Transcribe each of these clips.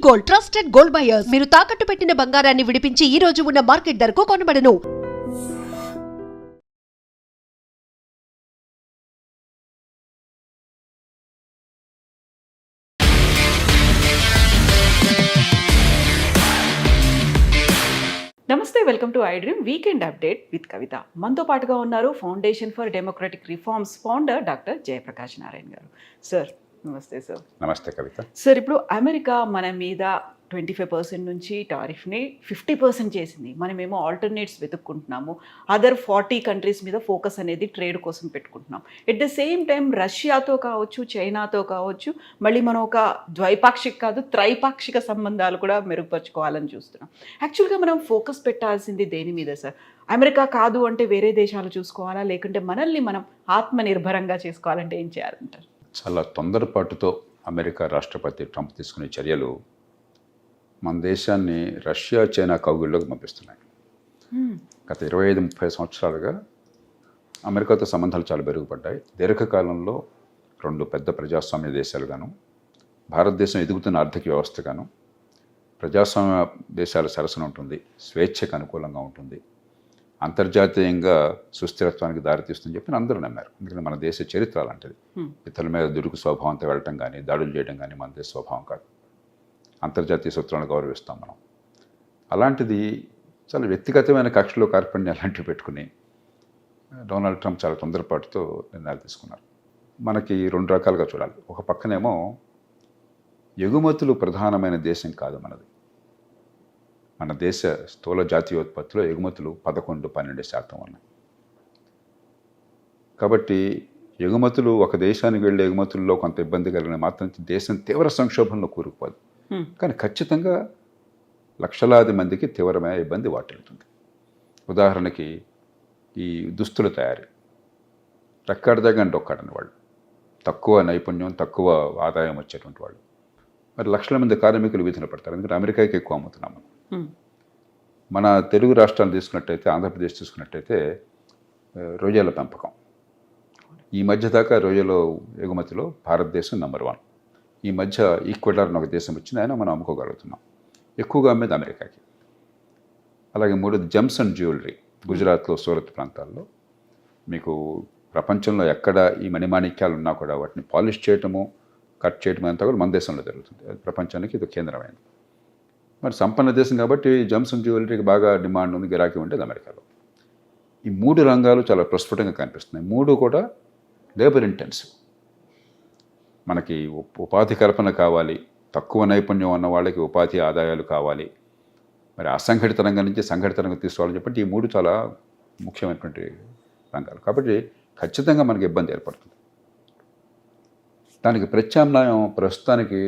Gold, trusted gold buyers. మీరు తాకట్టు పెట్టిన బంగారాన్ని విడిపించి ఈ రోజు ఉన్న మార్కెట్ ధరకు కొనబడను. నమస్తే, welcome to I dream weekend update with Kavitha. మనతో పాటుగా ఉన్నారు foundation for democratic reforms founder doctor Jayaprakash Narayan garu. Sir నమస్తే. సార్ నమస్తే కవిత. సార్, ఇప్పుడు అమెరికా మన మీద 25% నుంచి టారిఫ్ని 50% చేసింది. మనమేమో ఆల్టర్నేట్స్ వెతుక్కుంటున్నాము. అదర్ 40 కంట్రీస్ మీద ఫోకస్ అనేది ట్రేడ్ కోసం పెట్టుకుంటున్నాం. ఎట్ ద సేమ్ టైం రష్యాతో కావచ్చు, చైనాతో కావచ్చు, మళ్ళీ మనం ఒక ద్వైపాక్షిక కాదు త్రైపాక్షిక సంబంధాలు కూడా మెరుగుపరుచుకోవాలని చూస్తున్నాం. యాక్చువల్గా మనం ఫోకస్ పెట్టాల్సింది దేని మీద సార్? అమెరికా కాదు అంటే వేరే దేశాలు చూసుకోవాలా, లేకుంటే మనల్ని మనం ఆత్మనిర్భరంగా చేసుకోవాలంటే ఏం చేయాలంటారు? చాలా తొందరపాటుతో అమెరికా రాష్ట్రపతి ట్రంప్ తీసుకునే చర్యలు మన దేశాన్ని రష్యా, చైనా కౌగిల్లోకి పంపిస్తున్నాయి. గత 25-30 సంవత్సరాలుగా అమెరికాతో సంబంధాలు చాలా మెరుగుపడ్డాయి. దీర్ఘకాలంలో 2 పెద్ద ప్రజాస్వామ్య దేశాలుగాను, భారతదేశం ఎదుగుతున్న ఆర్థిక వ్యవస్థగాను, ప్రజాస్వామ్య దేశాల సరసన ఉంటుంది, స్వేచ్ఛకు అనుకూలంగా ఉంటుంది, అంతర్జాతీయంగా సుస్థిరత్వానికి దారితీస్తుందని చెప్పి అందరూ నమ్మారు. ఎందుకంటే మన దేశ చరిత్ర అలాంటిది. ఇతరుల మీద దురుకు స్వభావంతో వెళ్ళటం కానీ, దాడులు చేయడం కానీ మన దేశ స్వభావం కాదు. అంతర్జాతీయ సూత్రాలను గౌరవిస్తాం మనం. అలాంటిది చాలా వ్యక్తిగతమైన కక్షలు, కార్పణ్యం అలాంటివి పెట్టుకుని డొనాల్డ్ ట్రంప్ చాలా తొందరపాటుతో నిర్ణయాలు తీసుకున్నారు. మనకి 2 రకాలుగా చూడాలి. ఒక పక్కనేమో ఎగుమతులు ప్రధానమైన దేశం కాదు మనది. మన దేశ స్థూల జాతీయోత్పత్తిలో ఎగుమతులు 11-12% ఉన్నాయి. కాబట్టి ఎగుమతులు, ఒక దేశానికి వెళ్ళే ఎగుమతుల్లో కొంత ఇబ్బంది కలిగిన మాత్రం దేశం తీవ్ర సంక్షోభంలో కూరుకుపోదు. కానీ ఖచ్చితంగా లక్షలాది మందికి తీవ్రమైన ఇబ్బంది వాటిల్లుతుంది. ఉదాహరణకి ఈ దుస్తుల తయారీ, రెక్కాడదగ్గంటే ఒక్కడని వాళ్ళు, తక్కువ నైపుణ్యం, తక్కువ ఆదాయం వచ్చేటువంటి వాళ్ళు, మరి లక్షల మంది కార్మికులు వీధిన పడతారు. ఎందుకంటే అమెరికాకి ఎక్కువ అమ్ముతున్నాం మనం. మన తెలుగు రాష్ట్రాలు తీసుకున్నట్టయితే, ఆంధ్రప్రదేశ్ తీసుకున్నట్టయితే రొయ్యల పెంపకం, ఈ మధ్య దాకా రొయ్యల ఎగుమతిలో భారతదేశం నెంబర్ 1. ఈ మధ్య ఈక్వెడార్ అని ఒక దేశం వచ్చింది, అయినా మనం అమ్ముకోగలుగుతున్నాం. ఎక్కువగా అమ్మేది అమెరికాకి. అలాగే 3 జెమ్స్ అండ్ జ్యువెలరీ, గుజరాత్లో, సూరత్ ప్రాంతాల్లో మీకు ప్రపంచంలో ఎక్కడ ఈ మణిమాణిక్యాలు ఉన్నా కూడా వాటిని పాలిష్ చేయటము, కట్ చేయటం అంతా కూడా మన దేశంలో జరుగుతుంది. అది ప్రపంచానికి ఇది కేంద్రమైంది. మరి సంపన్న దేశం కాబట్టి జెమ్స్ అండ్ జ్యువెలరీకి బాగా డిమాండ్ ఉంది, గిరాకీ ఉండేది అమెరికాలో. ఈ 3 రంగాలు చాలా ప్రస్ఫుటంగా కనిపిస్తున్నాయి. 3 కూడా లేబర్ ఇంటెన్సివ్. మనకి ఉపాధి కల్పన కావాలి, తక్కువ నైపుణ్యం ఉన్న వాళ్ళకి ఉపాధి ఆదాయాలు కావాలి, మరి అసంఘటిత రంగం నుంచి సంఘటిత రంగం తీసుకోవాలని చెప్పి ఈ 3 చాలా ముఖ్యమైనటువంటి రంగాలు. కాబట్టి ఖచ్చితంగా మనకి ఇబ్బంది ఏర్పడుతుంది. దానికి ప్రత్యామ్నాయం ప్రస్తుతానికి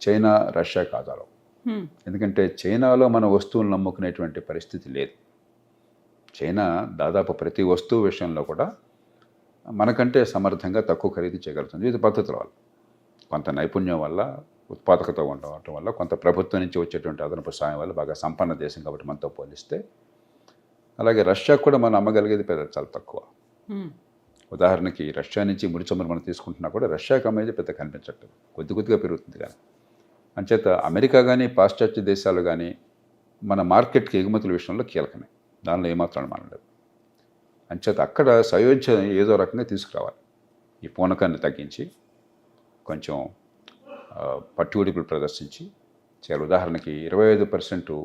చైనా, రష్యాకి ఆధారం. ఎందుకంటే చైనాలో మన వస్తువులను నమ్ముకునేటువంటి పరిస్థితి లేదు. చైనా దాదాపు ప్రతి వస్తువు విషయంలో కూడా మనకంటే సమర్థంగా తక్కువ ఖరీదు చేయగలుగుతుంది. వివిధ పద్ధతుల వల్ల, కొంత నైపుణ్యం వల్ల, ఉత్పాదకత ఉండటం వల్ల, కొంత ప్రభుత్వం నుంచి వచ్చేటువంటి అదనపు సాయం వల్ల బాగా సంపన్న దేశం కాబట్టి మనతో పోలిస్తే. అలాగే రష్యాకు కూడా మనం అమ్మగలిగేది చాలా తక్కువ. ఉదాహరణకి రష్యా నుంచి ముడి చమురు మనం తీసుకుంటున్నా కూడా రష్యాకి అమ్మేది పెద్ద కనిపించట్లేదు, కొద్దిగా పెరుగుతుంది. కానీ అంచేత అమెరికా కానీ, పాశ్చాత్య దేశాలు కానీ మన మార్కెట్కి ఎగుమతుల విషయంలో కీలకమే, దానిలో ఏమాత్రం అనుమానం లేదు. అంచేత అక్కడ సయోధ్య ఏదో రకంగా తీసుకురావాలి. ఈ పూనకాన్ని తగ్గించి కొంచెం పట్టువిడుపులు ప్రదర్శించి చేయాలి. ఉదాహరణకి 25%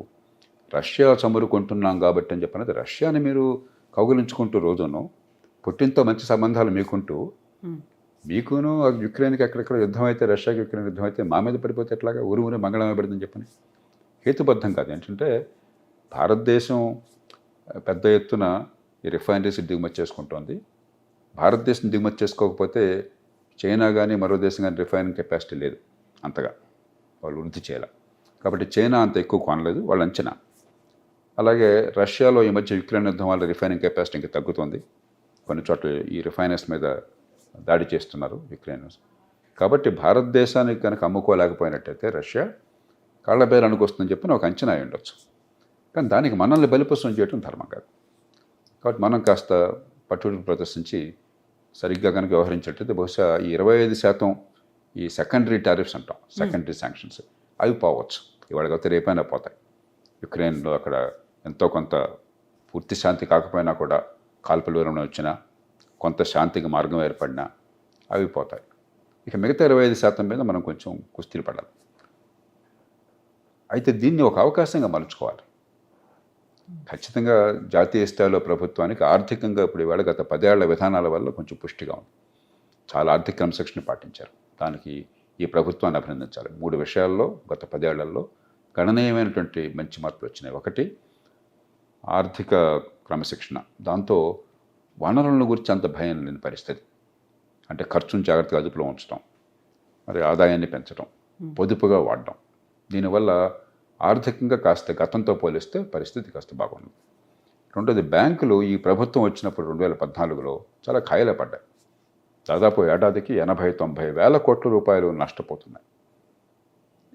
రష్యా చమురు కొంటున్నాం కాబట్టి అని చెప్పినది, రష్యాని మీరు కౌగులించుకుంటూ రోజును పుట్టినతో మంచి సంబంధాలు మీకుంటూ, మీకును యుక్రెయిన్కి ఎక్కడెక్కడ యుద్ధం అయితే, రష్యాకి యుక్రెయిన్ యుద్ధం అయితే మా మీద పడిపోతే ఎట్లాగా, ఊరు మంగళమే పడుతుందని చెప్పని హేతుబద్ధం కాదు. ఏంటంటే భారతదేశం పెద్ద ఎత్తున ఈ రిఫైనరీస్ దిగుమతి చేసుకుంటోంది. భారతదేశం దిగుమతి చేసుకోకపోతే చైనా కానీ మరో దేశం కానీ రిఫైనింగ్ కెపాసిటీ లేదు అంతగా, వాళ్ళు వృద్ధి చేయాలి. కాబట్టి చైనా అంత ఎక్కువ కొనలేదు వాళ్ళ అంచనా. అలాగే రష్యాలో ఈ మధ్య యుక్రెయిన్ యుద్ధం వల్ల రిఫైనింగ్ కెపాసిటీ ఇంకా తగ్గుతుంది. కొన్ని చోట్ల ఈ రిఫైనర్స్ మీద దాడి చేస్తున్నారు యుక్రెయినర్స్. కాబట్టి భారతదేశానికి కనుక అమ్ముకోలేకపోయినట్టయితే రష్యా కాళ్ళ బేరానికి వస్తుందని చెప్పి ఒక అంచనా అయి ఉండొచ్చు. కానీ దానికి మనల్ని బలిపశం చేయడం ధర్మం కాదు. కాబట్టి మనం కాస్త పట్టుదల ప్రదర్శించి సరిగ్గా కనుక వ్యవహరించేటైతే బహుశా ఈ 25% ఈ సెకండరీ టారిఫ్స్ అంటాం, సెకండరీ శాంక్షన్స్, అవి పోవచ్చు. ఇవాళ కాకపోతే రేపైనా పోతాయి. యుక్రెయిన్లో అక్కడ ఎంతో కొంత పూర్తి శాంతి కాకపోయినా కూడా కాల్పుల విరమణ వచ్చినా, కొంత శాంతికి మార్గం ఏర్పడినా అవి పోతాయి. ఇక మిగతా 25% మీద మనం కొంచెం కుస్తీలు పడాలి. అయితే దీన్ని ఒక అవకాశంగా మలుచుకోవాలి. ఖచ్చితంగా జాతీయ స్థాయిలో ప్రభుత్వానికి ఆర్థికంగా ఇప్పుడు ఇవాళ గత 10 ఏళ్ల విధానాల వల్ల కొంచెం పుష్టిగా ఉంది. చాలా ఆర్థిక క్రమశిక్షణ పాటించారు. దానికి ఈ ప్రభుత్వాన్ని అభినందించాలి. 3 విషయాల్లో గత 10 ఏళ్లలో గణనీయమైనటువంటి మంచి మార్పులు వచ్చినాయి. ఒకటి, ఆర్థిక క్రమశిక్షణ. దాంతో వనరులను గురించి అంత భయం లేని పరిస్థితి. అంటే ఖర్చును జాగ్రత్తగా అదుపులో ఉంచడం, మరి ఆదాయాన్ని పెంచడం, పొదుపుగా వాడడం. దీనివల్ల ఆర్థికంగా కాస్త గతంతో పోలిస్తే పరిస్థితి కాస్త బాగుంది. రెండోది, బ్యాంకులు ఈ ప్రభుత్వం వచ్చినప్పుడు 2014లో చాలా ఖాయిలా పడ్డాయి. దాదాపు ఏడాదికి 80-90 వేల కోట్ల రూపాయలు నష్టపోతున్నాయి.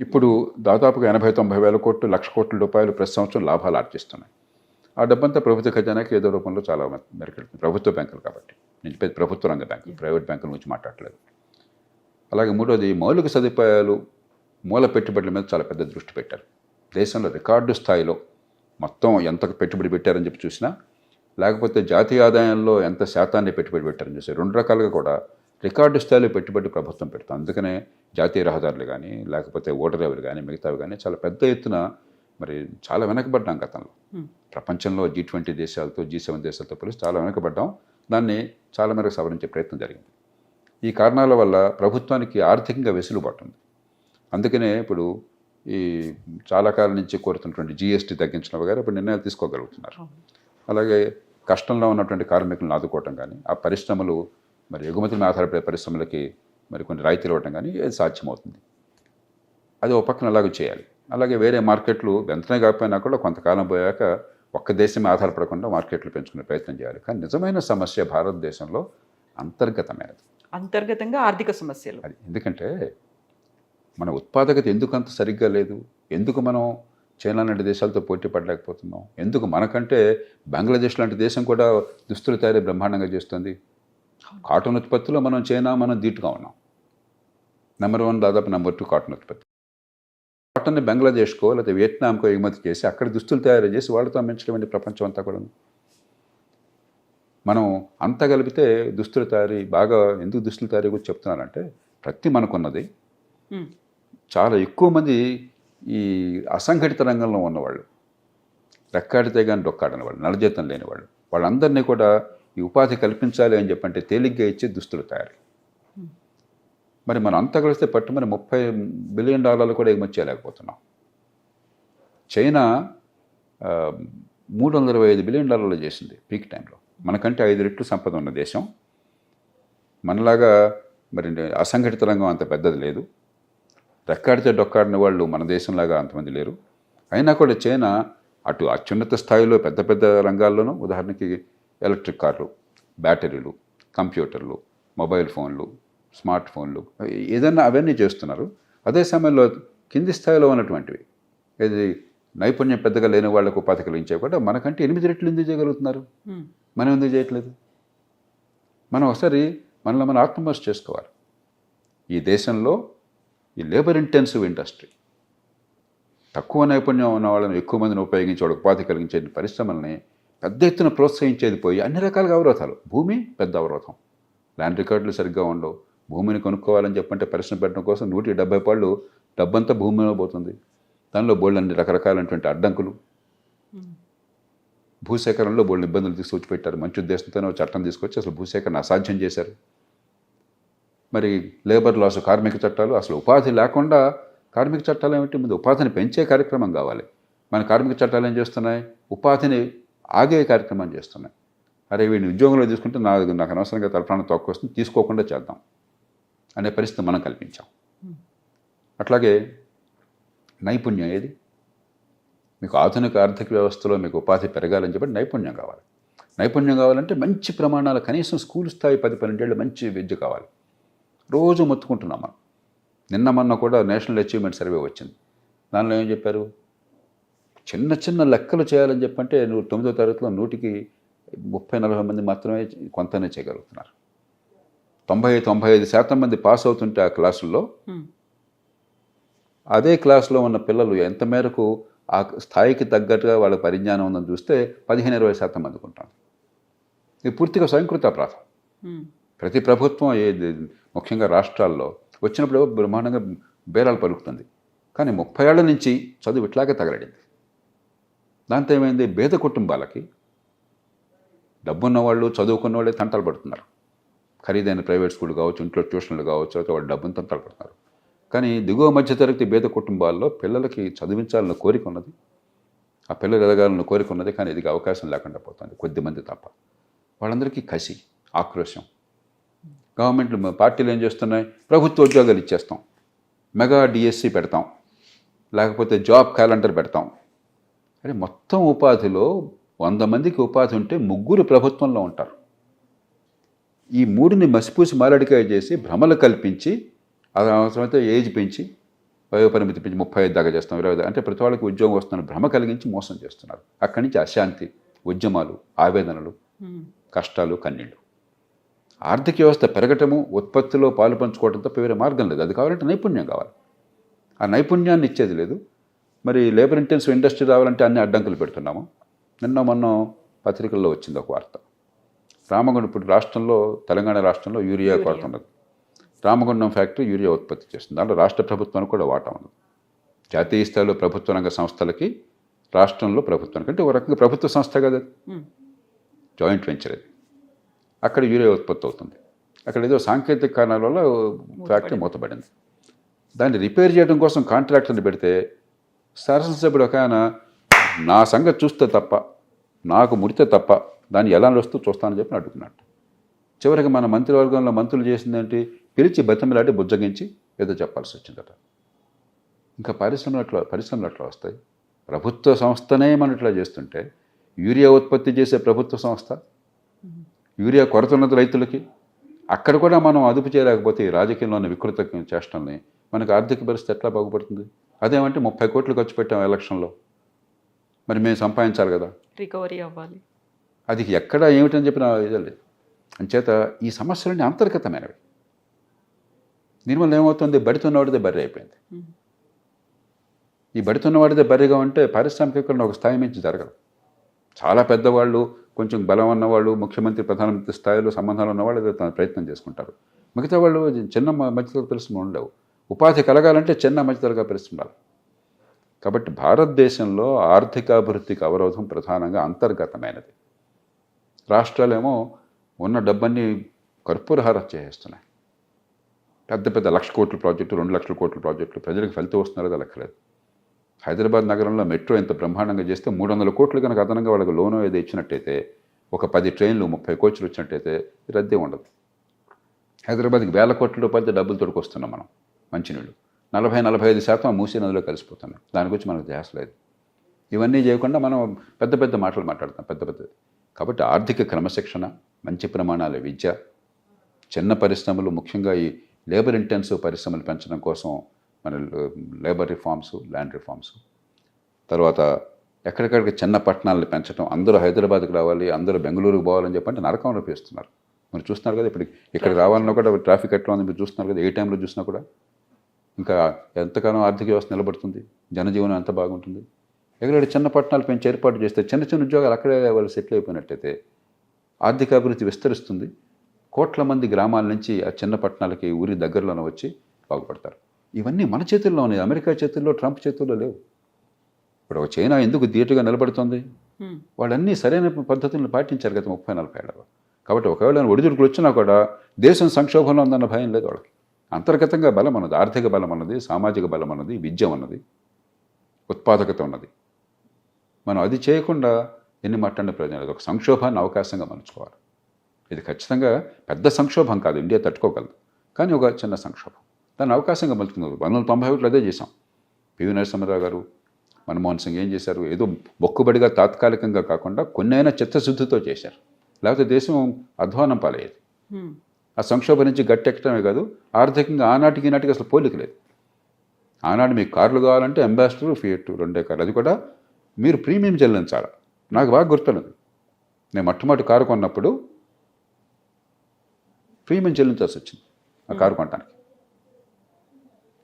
ఇప్పుడు దాదాపుగా 80-90 వేల కోట్లు, 1,00,000 కోట్ల రూపాయలు ప్రతి సంవత్సరం లాభాలు ఆర్జిస్తున్నాయి. ఆ డబ్బంతా ప్రభుత్వ ఖజానాకి ఏదో రూపంలో చాలా మెరుకెడుతుంది. ప్రభుత్వ బ్యాంకులు కాబట్టి. నేను ప్రభుత్వ రంగ బ్యాంకులు, ప్రైవేట్ బ్యాంకుల గురించి మాట్లాడలేదు. అలాగే మూడోది, మౌలిక సదుపాయాలు, మూల పెట్టుబడుల మీద చాలా పెద్ద దృష్టి పెట్టారు. దేశంలో రికార్డు స్థాయిలో మొత్తం ఎంత పెట్టుబడి పెట్టారని చెప్పి చూసినా, లేకపోతే జాతీయ ఆదాయంలో ఎంత శాతాన్ని పెట్టుబడి పెట్టారని చూసి, 2 రకాలుగా కూడా రికార్డు స్థాయిలో పెట్టుబడి ప్రభుత్వం పెడతాం. అందుకనే జాతీయ రహదారులు కానీ, లేకపోతే ఓడరేవులు కానీ, మిగతావి కానీ చాలా పెద్ద ఎత్తున మరి చాలా వెనకబడ్డాం గతంలో. ప్రపంచంలో G20 దేశాలతో, G7 దేశాలతో పోలిసి చాలా వెనకబడ్డాం. దాన్ని చాలా మేరకు సవరించే ప్రయత్నం జరిగింది. ఈ కారణాల వల్ల ప్రభుత్వానికి ఆర్థికంగా వెసులుబాటు ఉంది. అందుకనే ఇప్పుడు ఈ చాలా కాలం నుంచి కోరుతున్నటువంటి GST తగ్గించడం వగైరా ఇప్పుడు నిర్ణయాలు తీసుకోగలుగుతున్నారు. అలాగే కష్టంలో ఉన్నటువంటి కార్మికులను ఆదుకోవటం కానీ, ఆ పరిశ్రమలు మరి ఎగుమతుల మీద ఆధారపడే పరిశ్రమలకి మరి కొన్ని రాయితీలు ఇవ్వటం కానీ సాధ్యమవుతుంది. అది ఒక పక్కన అలాగే చేయాలి. అలాగే వేరే మార్కెట్లు వెంటనే కాకపోయినా కూడా కొంతకాలం పోయాక ఒక్క దేశమే ఆధారపడకుండా మార్కెట్లు పెంచుకునే ప్రయత్నం చేయాలి. కానీ నిజమైన సమస్య భారతదేశంలో అంతర్గతమైనది. అంతర్గతంగా ఆర్థిక సమస్యలు. అది ఎందుకంటే మన ఉత్పాదకత ఎందుకు అంత సరిగ్గా లేదు? ఎందుకు మనం చైనా లాంటి దేశాలతో పోటీ పడలేకపోతున్నాం? ఎందుకు మనకంటే బంగ్లాదేశ్ లాంటి దేశం కూడా దుస్తులు తయారీ బ్రహ్మాండంగా చేస్తుంది? కాటన్ ఉత్పత్తిలో మనం ధీటుగా ఉన్నాం. నెంబర్ 1, దాదాపు నెంబర్ 2 కాటన్ ఉత్పత్తి. కాటన్ని బంగ్లాదేశ్కో లేదా వియత్నాంకో ఎగుమతి చేసి అక్కడ దుస్తులు తయారు చేసి వాళ్ళతో అమ్మించడం ప్రపంచం అంతా కూడా ఉంది. మనం అంతా కలిపితే దుస్తుల తయారీ బాగా ఎందుకు దుస్తుల తయారీ గురించి చెప్తున్నానంటే, ప్రతి మనకున్నది చాలా ఎక్కువ మంది ఈ అసంఘటిత రంగంలో ఉన్నవాళ్ళు, రెక్కాడితే కానీ డొక్కాడని వాళ్ళు, నలజీతం లేని వాళ్ళు, వాళ్ళందరినీ కూడా ఈ ఉపాధి కల్పించాలి అని చెప్పంటే తేలిగ్గా ఇచ్చే దుస్తుల తయారీ. మరి మనం అంతా కలిస్తే పట్టుమని $30 బిలియన్ కూడా ఎగుమతి చేయలేకపోతున్నాం. చైనా $325 బిలియన్ చేసింది పీక్ టైంలో. మనకంటే 5 రెట్లు సంపద ఉన్న దేశం. మనలాగా మరి అసంఘటిత రంగం అంత పెద్దది లేదు. రెక్కాడితే డొక్కాడిన వాళ్ళు మన దేశంలాగా అంతమంది లేరు. అయినా కూడా చైనా అటు అత్యున్నత స్థాయిలో పెద్ద పెద్ద రంగాల్లోనూ, ఉదాహరణకి ఎలక్ట్రిక్ కార్లు, బ్యాటరీలు, కంప్యూటర్లు, మొబైల్ ఫోన్లు, స్మార్ట్ ఫోన్లు, ఏదన్నా అవన్నీ చేస్తున్నారు. అదే సమయంలో కింది స్థాయిలో ఉన్నటువంటివి, ఇది నైపుణ్యం పెద్దగా లేని వాళ్ళకు ఉపాధి కలిగించే కూడా మనకంటే 8 రెట్లు ఎందుకు చేయగలుగుతున్నారు? మనం ఎందుకు చేయట్లేదు? మనం ఒకసారి మనలో మనం ఆత్మవిమర్శ చేసుకోవాలి. ఈ దేశంలో ఈ లేబర్ ఇంటెన్సివ్ ఇండస్ట్రీ, తక్కువ నైపుణ్యం ఉన్న వాళ్ళని ఎక్కువ మందిని ఉపయోగించి వాళ్ళకి ఉపాధి కలిగించే పరిశ్రమల్ని పెద్ద ఎత్తున ప్రోత్సహించేది పోయి అన్ని రకాలుగా అవరోధాలు. భూమి పెద్ద అవరోధం, ల్యాండ్ రికార్డులు సరిగ్గా ఉండవు. భూమిని కొనుక్కోవాలని చెప్పంటే పరిశ్రమ పెట్టడం కోసం 170 పాళ్ళు డబ్బంతా భూమిలో పోతుంది. దానిలో బోల్డ్ అన్ని రకరకాలైనటువంటి అడ్డంకులు, భూసేకరణలో బోల్డ్ ఇబ్బందులు తీసుకొచ్చి పెట్టారు. మంచి ఉద్దేశంతోనే చట్టం తీసుకొచ్చి అసలు భూసేకరణ అసాధ్యం చేశారు. మరి లేబర్ లాస్, కార్మిక చట్టాలు, అసలు ఉపాధి లేకుండా కార్మిక చట్టాలు ఏమిటి? ముందు ఉపాధిని పెంచే కార్యక్రమం కావాలి. మన కార్మిక చట్టాలు ఏం చేస్తున్నాయి? ఉపాధిని ఆగే కార్యక్రమం చేస్తున్నాయి. అరే వీడిని ఉద్యోగంలో తీసుకుంటే నాకు అనవసరంగా తలప్రాణం తక్కువ వస్తుంది, తీసుకోకుండా చేద్దాం అనే పరిస్థితి మనం కల్పించాం. అట్లాగే నైపుణ్యం ఏది? మీకు ఆధునిక ఆర్థిక వ్యవస్థలో మీకు ఉపాధి పెరగాలని చెప్పి నైపుణ్యం కావాలి. నైపుణ్యం కావాలంటే మంచి ప్రమాణాలు, కనీసం స్కూల్ స్థాయి 10-12 ఏళ్ళు మంచి విద్య కావాలి. రోజు మొత్తుకుంటున్నాం మనం. నిన్న మొన్న కూడా నేషనల్ అచీవ్మెంట్ సర్వే వచ్చింది. దానిలో ఏం చెప్పారు? చిన్న చిన్న లెక్కలు చేయాలని చెప్పంటే 9వ తరగతిలో 100కి 30-40 మంది మాత్రమే కొంతనే చేయగలుగుతున్నారు. 90-95% మంది పాస్ అవుతుంటే ఆ క్లాసుల్లో అదే క్లాస్లో ఉన్న పిల్లలు ఎంత మేరకు ఆ స్థాయికి తగ్గట్టుగా వాళ్ళ పరిజ్ఞానం ఉందని చూస్తే 15-20% మందికి ఉంటాం. ఇది పూర్తిగా స్వయంకృత అపరాధం. ప్రతి ప్రభుత్వం ముఖ్యంగా రాష్ట్రాల్లో వచ్చినప్పుడు బ్రహ్మాండంగా బేరాలు పలుకుతుంది. కానీ 30 ఏళ్ల నుంచి చదువు ఇట్లాగే తగలడింది. దాంతో ఏమైంది, పేద కుటుంబాలకి డబ్బున్న వాళ్ళు చదువుకున్న వాళ్ళే తంటాలు పడుతున్నారు. ఖరీదైన ప్రైవేట్ స్కూల్ కావచ్చు, ఇంట్లో ట్యూషన్లు కావచ్చు, అయితే వాళ్ళు డబ్బును తంటాలు పడుతున్నారు. కానీ దిగువ మధ్యతరగతి పేద కుటుంబాల్లో పిల్లలకి చదివించాలన్న కోరిక ఉన్నది, ఆ పిల్లలు ఎదగాలన్న కోరిక ఉన్నది. కానీ ఇది అవకాశం లేకుండా పోతుంది, కొద్దిమంది తప్ప. వాళ్ళందరికీ కసి, ఆక్రోశం. గవర్నమెంట్ పార్టీలు ఏం చేస్తున్నాయి, ప్రభుత్వ ఉద్యోగాలు ఇచ్చేస్తాం, మెగా డిఎస్సి పెడతాం, లేకపోతే జాబ్ క్యాలెండర్ పెడతాం. అంటే మొత్తం ఉపాధిలో 100 మందికి ఉపాధి ఉంటే 3 ప్రభుత్వంలో ఉంటారు. ఈ 3ని మసిపూసి మారడికాయ చేసి భ్రమలు కల్పించి, అది అవసరమైతే ఏజ్ పెంచి, వయోపరిమితి పెంచి 35 దాకా చేస్తాం, 20 అంటే ప్రతి వాళ్ళకి ఉద్యోగం వస్తున్న భ్రమ కలిగించి మోసం చేస్తున్నారు. అక్కడి నుంచి అశాంతి, ఉద్యమాలు, ఆవేదనలు, కష్టాలు, కన్నీళ్ళు. ఆర్థిక వ్యవస్థ పెరగటము, ఉత్పత్తిలో పాలు పంచుకోవడం తప్ప వేరే మార్గం లేదు. అది కావాలంటే నైపుణ్యం కావాలి. ఆ నైపుణ్యాన్ని ఇచ్చేది లేదు. మరి లేబర్ ఇంటెన్సివ్ ఇండస్ట్రీ రావాలంటే అన్ని అడ్డంకులు పెడుతున్నాము. నిన్న మొన్న పత్రికల్లో వచ్చింది ఒక వార్త. రామగుండం, ఇప్పుడు రాష్ట్రంలో, తెలంగాణ రాష్ట్రంలో యూరియా కొరత ఉన్నది. రామగుండం ఫ్యాక్టరీ యూరియా ఉత్పత్తి చేస్తుంది. దాంట్లో రాష్ట్ర ప్రభుత్వానికి కూడా వాటా ఉన్నది. జాతీయ స్థాయిలో ప్రభుత్వ రంగ సంస్థలకి, రాష్ట్రంలో ప్రభుత్వానికి, అంటే ఒక రకంగా ప్రభుత్వ సంస్థ కదా, జాయింట్ వెంచర్ అది. అక్కడ యూరియా ఉత్పత్తి అవుతుంది. అక్కడ ఏదో సాంకేతిక కారణాల వల్ల ఫ్యాక్టరీ మూతపడింది. దాన్ని రిపేర్ చేయడం కోసం కాంట్రాక్టర్ని పెడితే శాసనసభ్యుడు ఒక ఆయన, నా సంగతి చూస్తే తప్ప, నాకు ముడితే తప్ప దాన్ని ఎలా వస్తూ చూస్తానని చెప్పి అడుగుతున్నట్టు. చివరికి మన మంత్రివర్గంలో మంత్రులు చేసిందేంటి, పిలిచి బతిమలాడి బుజ్జగించి ఏదో చెప్పాల్సి వచ్చిందట. ఇంకా పరిశ్రమలు అట్లా వస్తాయి. ప్రభుత్వ సంస్థనే మనం ఇట్లా చేస్తుంటే, యూరియా ఉత్పత్తి చేసే ప్రభుత్వ సంస్థ, యూరియా కొరత ఉన్నది రైతులకి, అక్కడ కూడా మనం అదుపు చేయలేకపోతే ఈ రాజకీయంలో ఉన్న వికృత చేష్టల్ని, మనకు ఆర్థిక పరిస్థితి ఎట్లా బాగుపడుతుంది? అదేమంటే 30 కోట్లు ఖర్చు పెట్టాం ఎలక్షన్లో, మరి మేము సంపాదించాలి కదా, రికవరీ అవ్వాలి. అది ఎక్కడ ఏమిటని చెప్పిన ఇదే లేదు. అంచేత ఈ సమస్యలన్నీ అంతర్గతమైనవి. దీనివల్ల ఏమవుతుంది, బడితున్నవాడిదే బర్రె అయిపోయింది. ఈ బడితున్నవాడిదే బర్రెగా ఉంటే పారిశ్రామికీకరణ ఒక స్థాయి మించి జరగదు. చాలా పెద్దవాళ్ళు, కొంచెం బలం ఉన్నవాళ్ళు, ముఖ్యమంత్రి, ప్రధానమంత్రి స్థాయిలో సంబంధాలు ఉన్నవాళ్ళు ఏదో తన ప్రయత్నం చేసుకుంటారు. మిగతా వాళ్ళు చిన్న మధ్యతరగతి పరిశ్రమలు ఉండవు. ఉపాధి కలగాలంటే చిన్న మధ్యతరగతి పరిశ్రమలు. కాబట్టి భారతదేశంలో ఆర్థికాభివృద్ధికి అవరోధం ప్రధానంగా అంతర్గతమైనది. రాష్ట్రాలేమో ఉన్న డబ్బన్ని కర్పూరహార చేసేస్తున్నాయి. పెద్ద పెద్ద 1,00,000 కోట్ల ప్రాజెక్టు, 2 లక్షల కోట్ల ప్రాజెక్టులు, ప్రజలకు ఫలితం వస్తున్నారో లెక్కలేదు. హైదరాబాద్ నగరంలో మెట్రో ఎంత బ్రహ్మాండంగా చేస్తే 300 కోట్లు కనుక అదనంగా వాళ్ళకి లోను ఏదో ఇచ్చినట్టయితే, ఒక 10 ట్రైన్లు 30 కోచ్లు వచ్చినట్టయితే రద్దీ ఉండదు. హైదరాబాద్కి 1,000 కోట్ల రూపాయలతో డబ్బులు తోడుకొస్తున్నాం మనం. మంచినీళ్ళు 40-45% మూసీ నదిలో కలిసిపోతున్నాయి. దాని గురించి మనకు ధ్యాస లేదు. ఇవన్నీ చేయకుండా మనం పెద్ద పెద్ద మాటలు మాట్లాడతాం, పెద్ద పెద్దది. కాబట్టి ఆర్థిక క్రమశిక్షణ, మంచి ప్రమాణాల విద్య, చిన్న పరిశ్రమలు, ముఖ్యంగా ఈ లేబర్ ఇంటెన్సివ్ పరిశ్రమలు పెంచడం కోసం మన లేబర్ రిఫార్మ్స్, ల్యాండ్ రిఫార్మ్స్, తర్వాత ఎక్కడికక్కడికి చిన్న పట్టణాలను పెంచడం, అందరూ హైదరాబాద్కి రావాలి, అందరూ బెంగళూరుకు పోవాలని చెప్పంటే నరకంలో పేస్తున్నారు. మీరు చూస్తున్నారు కదా, ఇప్పుడు ఇక్కడ రావాలన్నా కూడా ట్రాఫిక్ ఎట్లా ఉంది మీరు చూస్తున్నారు కదా, ఏ టైంలో చూసినా కూడా. ఇంకా ఎంతకాలం ఆర్థిక వ్యవస్థ నిలబడుతుంది, జనజీవనం ఎంత బాగుంటుంది? ఎక్కడైనా చిన్న పట్టణాలు పెంచి ఏర్పాటు చేస్తే చిన్న చిన్న ఉద్యోగాలు అక్కడే వాళ్ళు సెటిల్ అయిపోయినట్టయితే ఆర్థిక అభివృద్ధి విస్తరిస్తుంది. కోట్ల మంది గ్రామాల నుంచి ఆ చిన్న పట్టణాలకి ఊరి దగ్గరలోనే వచ్చి బాగుపడతారు. ఇవన్నీ మన చేతుల్లో ఉన్నాయి, అమెరికా చేతుల్లో, ట్రంప్ చేతుల్లో లేవు. ఇప్పుడు ఒక చైనా ఎందుకు ధీటుగా నిలబడుతుంది? వాళ్ళన్నీ సరైన పద్ధతులను పాటించారు గత 30-40 ఏళ్ళలో. కాబట్టి ఒకవేళ ఒడిదుడుకులు వచ్చినా కూడా దేశం సంక్షోభంలో ఉందన్న భయం లేదు వాళ్ళకి. అంతర్గతంగా బలం ఉన్నది, ఆర్థిక బలం ఉన్నది, సామాజిక బలం ఉన్నది, విద్య ఉన్నది, ఉత్పాదకత ఉన్నది. మనం అది చేయకుండా ఎన్ని మాట్లాడిన ప్రయోజనం లేదు. ఒక సంక్షోభాన్ని అవకాశంగా మలుచుకోవాలి. ఇది ఖచ్చితంగా పెద్ద సంక్షోభం కాదు, ఇండియా తట్టుకోగలదు, కానీ ఒక చిన్న సంక్షోభం, దాన్ని అవకాశంగా మలుచుకున్నారు. 1991 అదే చేశాం. పివి నరసింహారావు గారు, మన్మోహన్ సింగ్ ఏం చేశారు? ఏదో మొక్కుబడిగా తాత్కాలికంగా కాకుండా కొన్నైనా చిత్తశుద్ధితో చేశారు. లేకపోతే దేశం అధ్వానం పాలయ్యేది. ఆ సంక్షోభం నుంచి గట్టెక్కడమే కాదు, ఆర్థికంగా ఆనాటికి ఈనాటికి అసలు పోలిక లేదు. ఆనాడు మీకు కార్లు కావాలంటే అంబాసిడర్, ఫియట్ 2 కార్లు, అది కూడా మీరు ప్రీమియం చెల్లించాలి. నాకు బాగా గుర్తున్నది, నేను మొట్టమొదటి కారు కొన్నప్పుడు ప్రీమియం చెల్లించాల్సి వచ్చింది ఆ కారు కొనడానికి.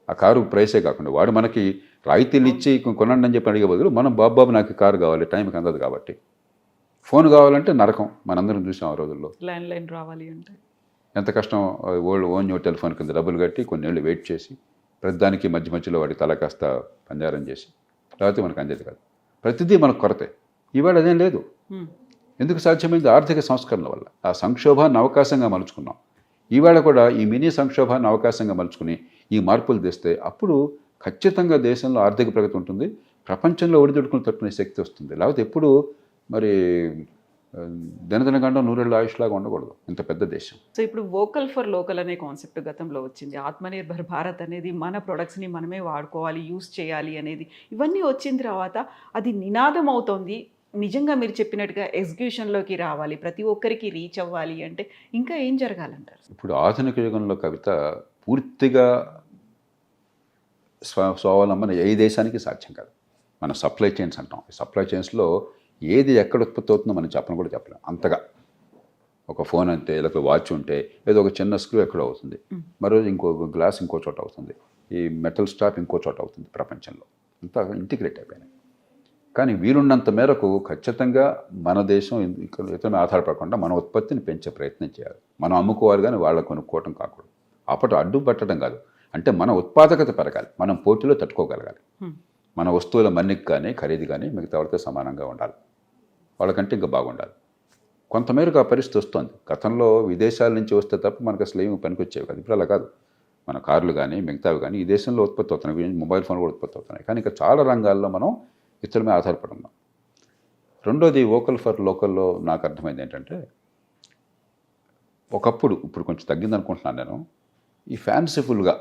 ఆ కారు ప్రైసే కాకుండా వాడు మనకి రాయితీలు ఇచ్చి కొనండి అని చెప్పి అడిగే బదులు మనం బాబు నాకు కారు కావాలి, టైంకి అందదు కాబట్టి. ఫోన్ కావాలంటే నరకం, మనందరం చూసాం ఆ రోజుల్లో. ల్యాండ్లైన్ రావాలి అంటే ఎంత కష్టం. ఓన్ టెలిఫోన్ కింద డబ్బులు కట్టి కొన్నేళ్ళు వెయిట్ చేసి ప్రతిదానికి మధ్యలో వాడి తల కాస్త పంజారం చేసి లేకపోతే మనకు అందేది కాదు. ప్రతిదీ మనకు కొరతే. ఇవాళ అదేం లేదు. ఎందుకు సాధ్యమైంది? ఆర్థిక సంస్కరణల వల్ల. ఆ సంక్షోభాన్ని అవకాశంగా మలుచుకున్నాం. ఈవేళ కూడా ఈ మినీ సంక్షోభాన్ని అవకాశంగా మలుచుకుని ఈ మార్పులు తెస్తే అప్పుడు ఖచ్చితంగా దేశంలో ఆర్థిక ప్రగతి ఉంటుంది, ప్రపంచంలో ఒడిదుడుకులు తట్టుకునే శక్తి వస్తుంది. లేకపోతే ఎప్పుడు మరి దినదినగండం నూరేళ్ళ ఆయుష్లాగా ఉండకూడదు ఇంత పెద్ద దేశం. సో ఇప్పుడు వోకల్ ఫర్ లోకల్ అనే కాన్సెప్ట్ గతంలో వచ్చింది. ఆత్మనిర్భర్ భారత్ అనేది మన ప్రొడక్ట్స్ని మనమే వాడుకోవాలి, యూస్ చేయాలి అనేది ఇవన్నీ వచ్చిన తర్వాత అది నినాదం అవుతోంది. నిజంగా మీరు చెప్పినట్టుగా ఎగ్జిక్యూషన్లోకి రావాలి, ప్రతి ఒక్కరికి రీచ్ అవ్వాలి అంటే ఇంకా ఏం జరగాలంటారు? ఇప్పుడు ఆధునిక యుగంలో కవిత పూర్తిగా స్వావలంబన ఏ దేశానికి సాధ్యం కాదు. మనం సప్లై చైన్స్ అంటాం. ఈ సప్లై చైన్స్లో ఏది ఎక్కడ ఉత్పత్తి అవుతుందో మనం చెప్పను కూడా చెప్పలేం. అంతగా ఒక ఫోన్ అంతే, లేకపోతే వాచ్ ఉంటే ఏదో ఒక చిన్న స్క్రూ ఎక్కడో అవుతుంది, మరో ఇంకో గ్లాస్ ఇంకో చోట అవుతుంది, ఈ మెటల్ స్టాప్ ఇంకో చోట అవుతుంది. ప్రపంచంలో అంతా ఇంటిగ్రేట్ అయిపోయినాయి. కానీ వీలున్నంత మేరకు ఖచ్చితంగా మన దేశం ఇతరులను ఆధారపడకుండా మన ఉత్పత్తిని పెంచే ప్రయత్నం చేయాలి. మనం అమ్ముకోవాలి కానీ వాళ్ళ కొనుక్కోవటం కాకూడదు. అప్పటి అడ్డుపట్టడం కాదు, అంటే మన ఉత్పాదకత పెరగాలి, మనం పోటీలో తట్టుకోగలగాలి. మన వస్తువుల మన్నిక కానీ ఖరీదు కానీ మిగతా వాళ్ళతో సమానంగా ఉండాలి, వాళ్ళకంటే ఇంకా బాగుండాలి. కొంతమేరకు ఆ పరిస్థితి వస్తుంది. గతంలో విదేశాల నుంచి వస్తే తప్ప మనకు అసలు ఏమి పనికొచ్చేవి కాదు. ఇప్పుడు అలా కాదు. మన కార్లు కానీ మిగతావి కానీ ఈ దేశంలో ఉత్పత్తి అవుతున్నాయి, మొబైల్ ఫోన్లు కూడా ఉత్పత్తి అవుతున్నాయి. కానీ ఇంకా చాలా రంగాల్లో మనం ఇతరుల మీద ఆధారపడి ఉన్నాం. రెండోది వోకల్ ఫర్ లోకల్లో నాకు అర్థమైంది ఏంటంటే, ఒకప్పుడు, ఇప్పుడు కొంచెం తగ్గింది అనుకుంటున్నాను నేను, ఈ ఫ్యాన్సీఫుల్గా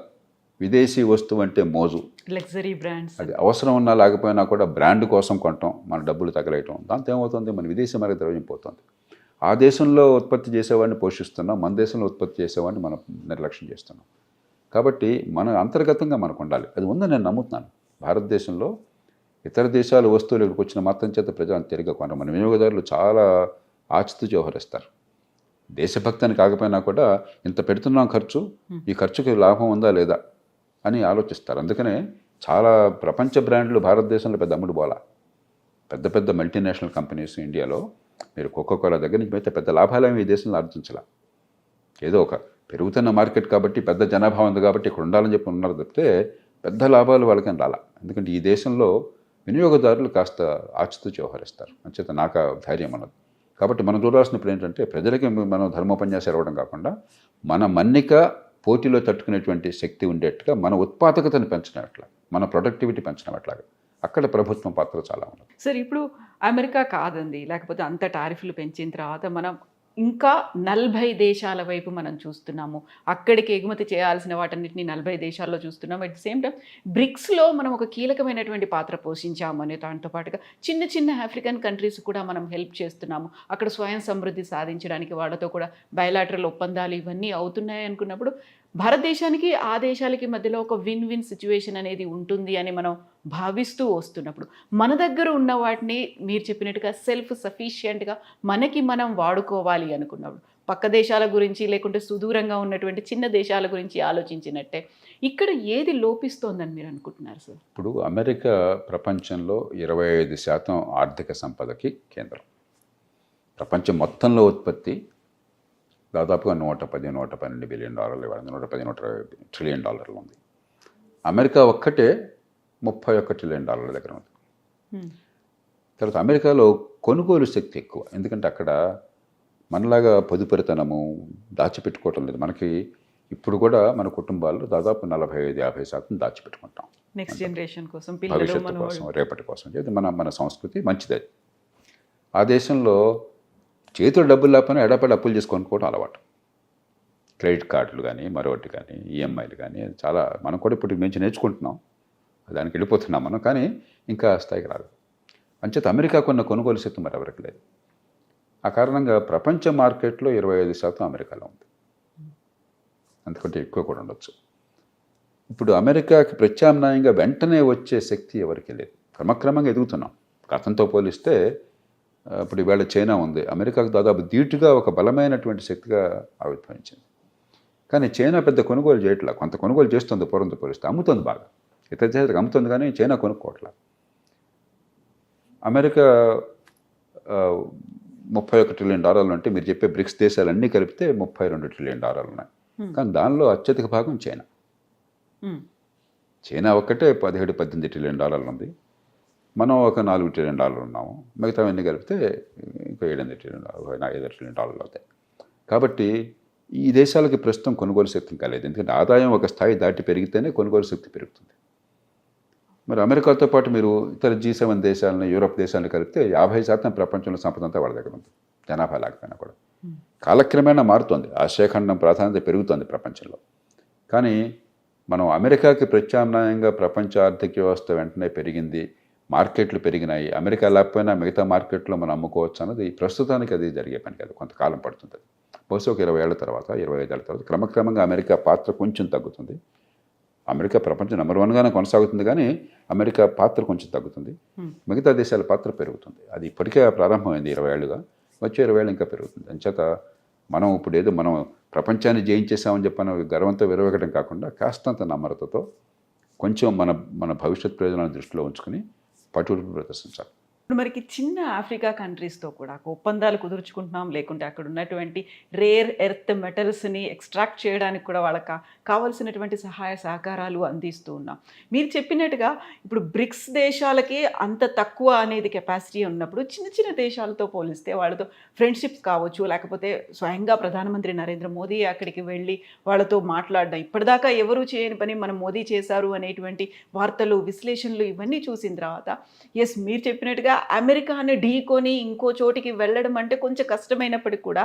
విదేశీ వస్తువు అంటే మోజు, లగ్జరీ బ్రాండ్స్, అది అవసరం ఉన్నా లేకపోయినా కూడా బ్రాండ్ కోసం కొనటం, మన డబ్బులు తగలేయటం, దాంతో ఏమవుతుంది, మన విదేశీ మార్గ ద్రవ్యం పోతుంది. ఆ దేశంలో ఉత్పత్తి చేసేవాడిని పోషిస్తున్నాం, మన దేశంలో ఉత్పత్తి చేసేవాడిని మనం నిర్లక్ష్యం చేస్తున్నాం. కాబట్టి మన అంతర్గతంగా మనకు ఉండాలి. అది ఉందని నేను నమ్ముతున్నాను. భారతదేశంలో ఇతర దేశాల వస్తువులు ఇక్కడికి వచ్చిన మాత్రం చేత ప్రజలను తిరిగి కొనరు. మన వినియోగదారులు చాలా ఆచితూచి వ్యవహరిస్తారు. దేశభక్తిని కాకపోయినా కూడా ఇంత పెడుతున్నాం ఖర్చు, ఈ ఖర్చుకి లాభం ఉందా లేదా అని ఆలోచిస్తారు. అందుకనే చాలా ప్రపంచ బ్రాండ్లు భారతదేశంలో పెద్ద అమ్ముడు పోలా. పెద్ద పెద్ద మల్టీనేషనల్ కంపెనీస్ ఇండియాలో మీరు కోకోకోలా దగ్గర నుంచి అయితే పెద్ద లాభాలేమి ఈ దేశంలో ఆర్జించలా. ఏదో ఒక పెరుగుతున్న మార్కెట్ కాబట్టి, పెద్ద జనాభా ఉంది కాబట్టి ఇక్కడ ఉండాలని చెప్పి ఉన్నారు తప్పితే పెద్ద లాభాలు వాళ్ళకని రాలా. ఎందుకంటే ఈ దేశంలో వినియోగదారులు కాస్త ఆచితూచి వ్యవహరిస్తారు. అంచేత నాకు ధైర్యం అన్నది. కాబట్టి మనం చూడాల్సినప్పుడు ఏంటంటే, ప్రజలకి మనం ధర్మోపన్యాసం ఇవ్వడం కాకుండా మన మన్నిక పోటీలో తట్టుకునేటువంటి శక్తి ఉండేట్టుగా మన ఉత్పాదకతను పెంచడం ఎట్లా, మన ప్రొడక్టివిటీ పెంచడం ఎట్లాగా, అక్కడ ప్రభుత్వం పాత్ర చాలా ఉన్నది. సార్ ఇప్పుడు అమెరికా కాదండి, లేకపోతే అంత టారిఫ్లు పెంచిన తర్వాత మనం ఇంకా 40 దేశాల వైపు మనం చూస్తున్నాము. అక్కడికి ఎగుమతి చేయాల్సిన వాటన్నిటిని 40 దేశాల్లో చూస్తున్నాము. అట్ ది సేమ్ టైం బ్రిక్స్లో మనం ఒక కీలకమైనటువంటి పాత్ర పోషించాము అనే దాంతో పాటుగా చిన్న చిన్న ఆఫ్రికన్ కంట్రీస్ కూడా మనం హెల్ప్ చేస్తున్నాము. అక్కడ స్వయం సమృద్ధి సాధించడానికి వాళ్ళతో కూడా బయలాటరల్ ఒప్పందాలు ఇవన్నీ అవుతున్నాయి అనుకున్నప్పుడు భారతదేశానికి ఆ దేశాలకి మధ్యలో ఒక విన్ విన్ సిచ్యువేషన్ అనేది ఉంటుంది అని మనం భావిస్తూ వస్తున్నప్పుడు, మన దగ్గర ఉన్న వాటిని మీరు చెప్పినట్టుగా సెల్ఫ్ సఫిషియెంట్గా మనకి మనం వాడుకోవాలి అనుకున్నప్పుడు, పక్క దేశాల గురించి లేకుంటే సుదూరంగా ఉన్నటువంటి చిన్న దేశాల గురించి ఆలోచించినట్టే ఇక్కడ ఏది లోపిస్తోందని మీరు అనుకుంటున్నారు సార్? ఇప్పుడు అమెరికా ప్రపంచంలో 25% ఆర్థిక సంపదకి కేంద్రం. ప్రపంచం మొత్తంలో ఉత్పత్తి దాదాపుగా $112 బిలియన్, $120 ట్రిలియన్ ఉంది. అమెరికా ఒక్కటే $31 ట్రిలియన్ దగ్గర ఉంది. తర్వాత అమెరికాలో కొనుగోలు శక్తి ఎక్కువ, ఎందుకంటే అక్కడ మనలాగా పొదుపరితనము దాచిపెట్టుకోవటం లేదు. మనకి ఇప్పుడు కూడా మన కుటుంబాల్లో దాదాపు 45-50% దాచిపెట్టుకుంటాం నెక్స్ట్ జనరేషన్ కోసం, భవిష్యత్తు కోసం, రేపటి కోసం. ఇది మన సంస్కృతి, మంచిది. ఆ దేశంలో చేతులు డబ్బులు లేకపోయినా ఎడపడి అప్పులు చేసుకొనుకోవడం అలవాటు. క్రెడిట్ కార్డులు కానీ మరొకటి కానీ ఈఎంఐలు కానీ చాలా, మనం కూడా ఇప్పుడు మంచి నేర్చుకుంటున్నాం, దానికి వెళ్ళిపోతున్నాం మనం. కానీ ఇంకా స్థాయికి రాదు. అంచేత అమెరికా కొన్న కొనుగోలు శక్తి మరి ఎవరికి లేదు. ఆ కారణంగా ప్రపంచ మార్కెట్లో 25% అమెరికాలో ఉంది, అంతకంటే ఎక్కువ కూడా ఉండొచ్చు. ఇప్పుడు అమెరికాకి ప్రత్యామ్నాయంగా వెంటనే వచ్చే శక్తి ఎవరికి లేదు. క్రమక్రమంగా ఎదుగుతున్నాం. గతంతో పోలిస్తే ఇప్పుడు ఈవేళ చైనా ఉంది, అమెరికాకు దాదాపు ధీటుగా ఒక బలమైనటువంటి శక్తిగా ఆవిర్భవించింది. కానీ చైనా పెద్ద కొనుగోలు చేయట్లా. కొంత కొనుగోలు చేస్తుంది పూర్వంతో పోలిస్తే, అమ్ముతుంది బాగా, ఇతర దేశాలకు అమ్ముతుంది, కానీ చైనా కొనుక్కోవట్లా. అమెరికా $31 ట్రిలియన్ అంటే మీరు చెప్పే బ్రిక్స్ దేశాలన్నీ కలిపితే $32 ట్రిలియన్ ఉన్నాయి. కానీ దానిలో అత్యధిక భాగం చైనా. చైనా ఒక్కటే $17-18 ట్రిలియన్ ఉంది. మనం ఒక $4 ట్రిలియన్ ఉన్నాము. మిగతావన్నీ కలిపితే ఇంకో $7 ట్రిలియన్, $5 ట్రిలియన్ అవుతాయి. కాబట్టి ఈ దేశాలకి ప్రస్తుతం కొనుగోలు శక్తి కాలేదు. ఎందుకంటే ఆదాయం ఒక స్థాయి దాటి పెరిగితేనే కొనుగోలు శక్తి పెరుగుతుంది. మరి అమెరికాతో పాటు మీరు ఇతర G7 దేశాలను, యూరోప్ దేశాలను కలిపితే 50% ప్రపంచంలో సంపద అంతా వాళ్ళ దగ్గర ఉంది, జనాభా లేకపోయినా కూడా. కాలక్రమేణా మారుతోంది, ఆసియాఖండం ప్రాధాన్యత పెరుగుతోంది ప్రపంచంలో. కానీ మనం అమెరికాకి ప్రత్యామ్నాయంగా ప్రపంచ ఆర్థిక వ్యవస్థ వెంటనే పెరిగింది, మార్కెట్లు పెరిగినాయి, అమెరికా లేకపోయినా మిగతా మార్కెట్లో మనం అమ్ముకోవచ్చు అన్నది ప్రస్తుతానికి అది జరిగే పని కాదు, కొంతకాలం పడుతుంది. బహుశా ఒక 20 ఏళ్ల తర్వాత, 25 ఏళ్ల తర్వాత క్రమక్రమంగా అమెరికా పాత్ర కొంచెం తగ్గుతుంది. అమెరికా ప్రపంచం నెంబర్ 1గానే కొనసాగుతుంది, కానీ అమెరికా పాత్ర కొంచెం తగ్గుతుంది, మిగతా దేశాల పాత్ర పెరుగుతుంది. అది ఇప్పటికే ప్రారంభమైంది 20 ఏళ్ళుగా, వచ్చే 20 ఏళ్ళు ఇంకా పెరుగుతుంది. అంచేత మనం ఇప్పుడు ఏదో మనం ప్రపంచాన్ని జయించేసామని చెప్పిన గర్వంతో విరవగడం కాకుండా కాస్తంత నమ్రతతో కొంచెం మన భవిష్యత్ ప్రయోజనాలను దృష్టిలో ఉంచుకుని పట్టుదల ప్రదర్శించాలి. ఇప్పుడు మనకి చిన్న ఆఫ్రికా కంట్రీస్తో కూడా ఒప్పందాలు కుదుర్చుకుంటున్నాం, లేకుంటే అక్కడ ఉన్నటువంటి రేర్ ఎర్త్ మెటల్స్ని ఎక్స్ట్రాక్ట్ చేయడానికి కూడా వాళ్ళకి కావాల్సినటువంటి సహాయ సహకారాలు అందిస్తూ ఉన్నాం. మీరు చెప్పినట్టుగా ఇప్పుడు బ్రిక్స్ దేశాలకి అంత తక్కువ అనేది కెపాసిటీ ఉన్నప్పుడు చిన్న చిన్న దేశాలతో పోలిస్తే వాళ్ళతో ఫ్రెండ్షిప్స్ కావచ్చు, లేకపోతే స్వయంగా ప్రధానమంత్రి నరేంద్ర మోదీ అక్కడికి వెళ్ళి వాళ్ళతో మాట్లాడడం, ఇప్పటిదాకా ఎవరు చేయని పని మనం మోదీ చేశారు అనేటువంటి వార్తలు, విశ్లేషణలు ఇవన్నీ చూసిన తర్వాత ఎస్ మీరు చెప్పినట్టుగా అమెరికాని ఢీకొని ఇంకో చోటికి వెళ్ళడం అంటే కొంచెం కష్టమైనప్పటికీ కూడా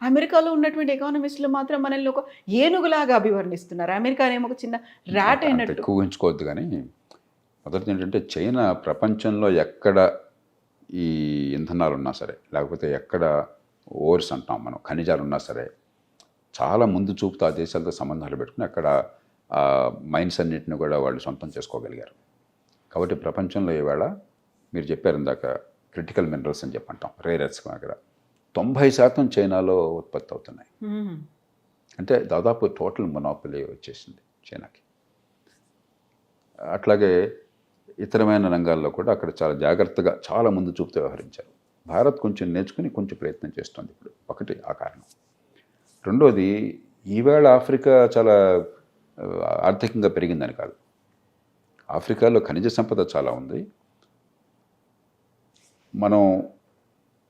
అమెరికాలో ఉన్నటువంటి ఎకానమిస్టులు మాత్రం మనల్ని ఒక ఏనుగులాగా అభివర్ణిస్తున్నారు. అమెరికానేమో ఒక చిన్న ర్యాట్ అయినట్టు. ఎక్కువ ఊహించుకోవద్దు. కానీ మొదటిది ఏంటంటే చైనా ప్రపంచంలో ఎక్కడ ఈ ఇంధనాలు ఉన్నా సరే, లేకపోతే ఎక్కడ ఓర్స్ అంటాం మనం, ఖనిజాలు ఉన్నా సరే, చాలా ముందు చూపుతూ ఆ దేశాలతో సంబంధాలు పెట్టుకుని అక్కడ మైన్స్ అన్నింటిని కూడా వాళ్ళు సొంతం చేసుకోగలిగారు. కాబట్టి ప్రపంచంలో ఈవేళ మీరు చెప్పారు ఇందాక క్రిటికల్ మినరల్స్ అని చెప్పంటాం, రేర్ ఎర్త్స్, అక్కడ 90% చైనాలో ఉత్పత్తి అవుతున్నాయి. అంటే దాదాపు టోటల్ మొనోపలీ వచ్చేసింది చైనాకి. అట్లాగే ఇతరమైన రంగాల్లో కూడా అక్కడ చాలా జాగ్రత్తగా, చాలా ముందు చూపుతూ వ్యవహరించారు. భారత్ కొంచెం నేర్చుకుని కొంచెం ప్రయత్నం చేస్తుంది ఇప్పుడు. ఒకటి ఆ కారణం. రెండోది, ఈవేళ ఆఫ్రికా చాలా ఆర్థికంగా పెరిగిందని కాదు. ఆఫ్రికాలో ఖనిజ సంపద చాలా ఉంది. మనం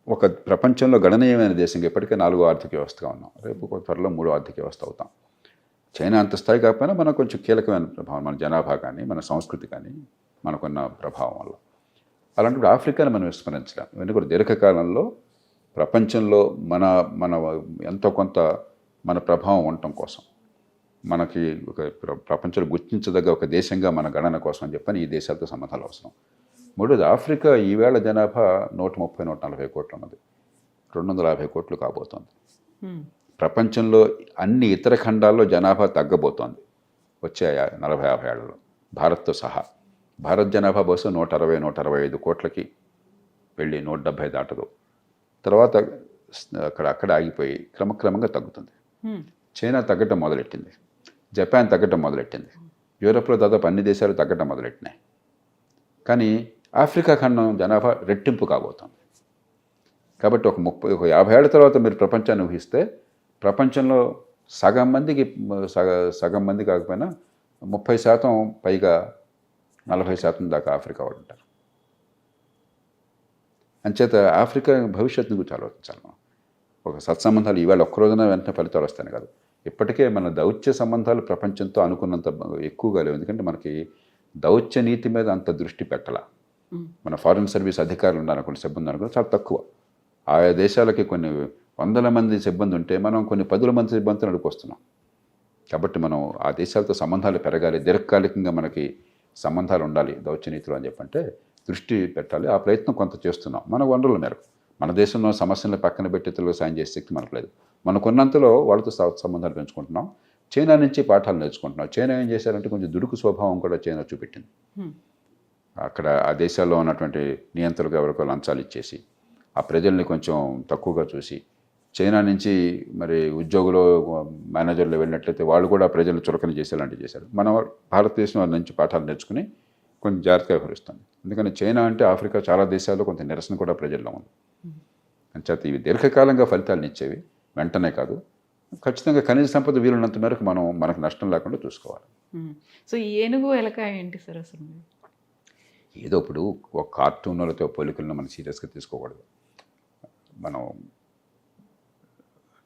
ఒక ప్రపంచంలో గణనీయమైన దేశంగా ఇప్పటికే 4వ ఆర్థిక వ్యవస్థగా ఉన్నాం. రేపు త్వరలో 3వ ఆర్థిక వ్యవస్థ అవుతాం. చైనా అంత స్థాయి కాకపోయినా మనకు కొంచెం కీలకమైన ప్రభావం, మన జనాభా కానీ, మన సంస్కృతి కానీ, మనకున్న ప్రభావం వల్ల. అలాంటి ఆఫ్రికాని మనం విస్మరించలేం. ఇవన్నీ కూడా దీర్ఘకాలంలో ప్రపంచంలో మన ఎంతో కొంత మన ప్రభావం ఉండటం కోసం, మనకి ఒక ప్రపంచంలో గుర్తించదగ్గ ఒక దేశంగా మన గణన కోసం అని చెప్పని ఈ దేశాలతో సంబంధాలు అవసరం. మూడోది, ఆఫ్రికా ఈవేళ జనాభా 130-140 కోట్లు ఉన్నది, 250 కోట్లు కాబోతోంది. ప్రపంచంలో అన్ని ఇతర ఖండాల్లో జనాభా తగ్గబోతోంది వచ్చే 40-50 ఏళ్లలో, భారత్తో సహా. భారత్ జనాభా బహుశా 160-165 కోట్లకి వెళ్ళి 170 దాటదు. తర్వాత అక్కడ ఆగిపోయి క్రమక్రమంగా తగ్గుతుంది. చైనా తగ్గటం మొదలెట్టింది, జపాన్ తగ్గటం మొదలెట్టింది, యూరోప్లో దాదాపు అన్ని దేశాలు తగ్గటం మొదలెట్టినాయి. కానీ ఆఫ్రికా ఖండం జనాభా రెట్టింపు కాబోతుంది. కాబట్టి ఒక 50 ఏళ్ల తర్వాత మీరు ప్రపంచాన్ని ఊహిస్తే ప్రపంచంలో సగం మంది కాకపోయినా 30% పైగా 40% దాకా ఆఫ్రికా వాళ్ళు ఉంటారు. అంచేత ఆఫ్రికా భవిష్యత్తును గురించి ఆలోచించాలి మనం. ఒక సత్సంబంధాలు ఈవేళ ఒక్కరోజున వెంటనే ఫలితాలు వస్తాయి కాదు. ఇప్పటికే మన దౌత్య సంబంధాలు ప్రపంచంతో అనుకున్నంత ఎక్కువగా లేవు. ఎందుకంటే మనకి దౌత్య నీతి మీద అంత దృష్టి పెట్టాల. మన ఫారిన్ సర్వీస్ అధికారులు ఉన్నారు, కొన్ని సిబ్బంది అనుకో చాలా తక్కువ. ఆయా దేశాలకి కొన్ని 100 మంది సిబ్బంది ఉంటే మనం కొన్ని 10 మంది సిబ్బందితో నడుపుకొస్తున్నాం. కాబట్టి మనం ఆ దేశాలతో సంబంధాలు పెరగాలి, దీర్ఘకాలికంగా మనకి సంబంధాలు ఉండాలి దౌత్య నీతిలో అని చెప్పంటే దృష్టి పెట్టాలి. ఆ ప్రయత్నం కొంత చేస్తున్నాం మన వనరుల మేరకు. మన దేశంలో సమస్యలను పక్కన పెట్టి ఇతరులకు సాయం చేసే శక్తి మనకు లేదు. మనకున్నంతలో వాళ్ళతో సంబంధాలు పెంచుకుంటున్నాం. చైనా నుంచి పాఠాలు నేర్చుకుంటున్నాం. చైనా ఏం చేశారంటే కొంచెం దుడుకు స్వభావం కూడా చైనా చూపెట్టింది. అక్కడ ఆ దేశాల్లో ఉన్నటువంటి నియంత్రణకు ఎవరికో లంచాలు ఇచ్చేసి, ఆ ప్రజల్ని కొంచెం తక్కువగా చూసి చైనా నుంచి మరి ఉద్యోగులు మేనేజర్లు వెళ్ళినట్లయితే వాళ్ళు కూడా ప్రజలు చులకన చేసేలాంటివి చేశారు. మన భారతదేశం వారి నుంచి పాఠాలు నేర్చుకుని కొంచెం జాగ్రత్తగా వ్యవహరిస్తుంది. ఎందుకంటే చైనా అంటే ఆఫ్రికా చాలా దేశాల్లో కొంత నిరసన కూడా ప్రజల్లో ఉంది. అంచేత ఇవి దీర్ఘకాలంగా ఫలితాలను ఇచ్చేవి, వెంటనే కాదు. ఖచ్చితంగా ఖనిజ సంపద వీలున్నంత మేరకు మనకు నష్టం లేకుండా చూసుకోవాలి. సో ఈ ఏనుగు ఎలక ఏంటి సార్ అసలు? ఏదో ఇప్పుడు ఒక కార్టూన్లతో పోలికలను మనం సీరియస్గా తీసుకోకూడదు. మనం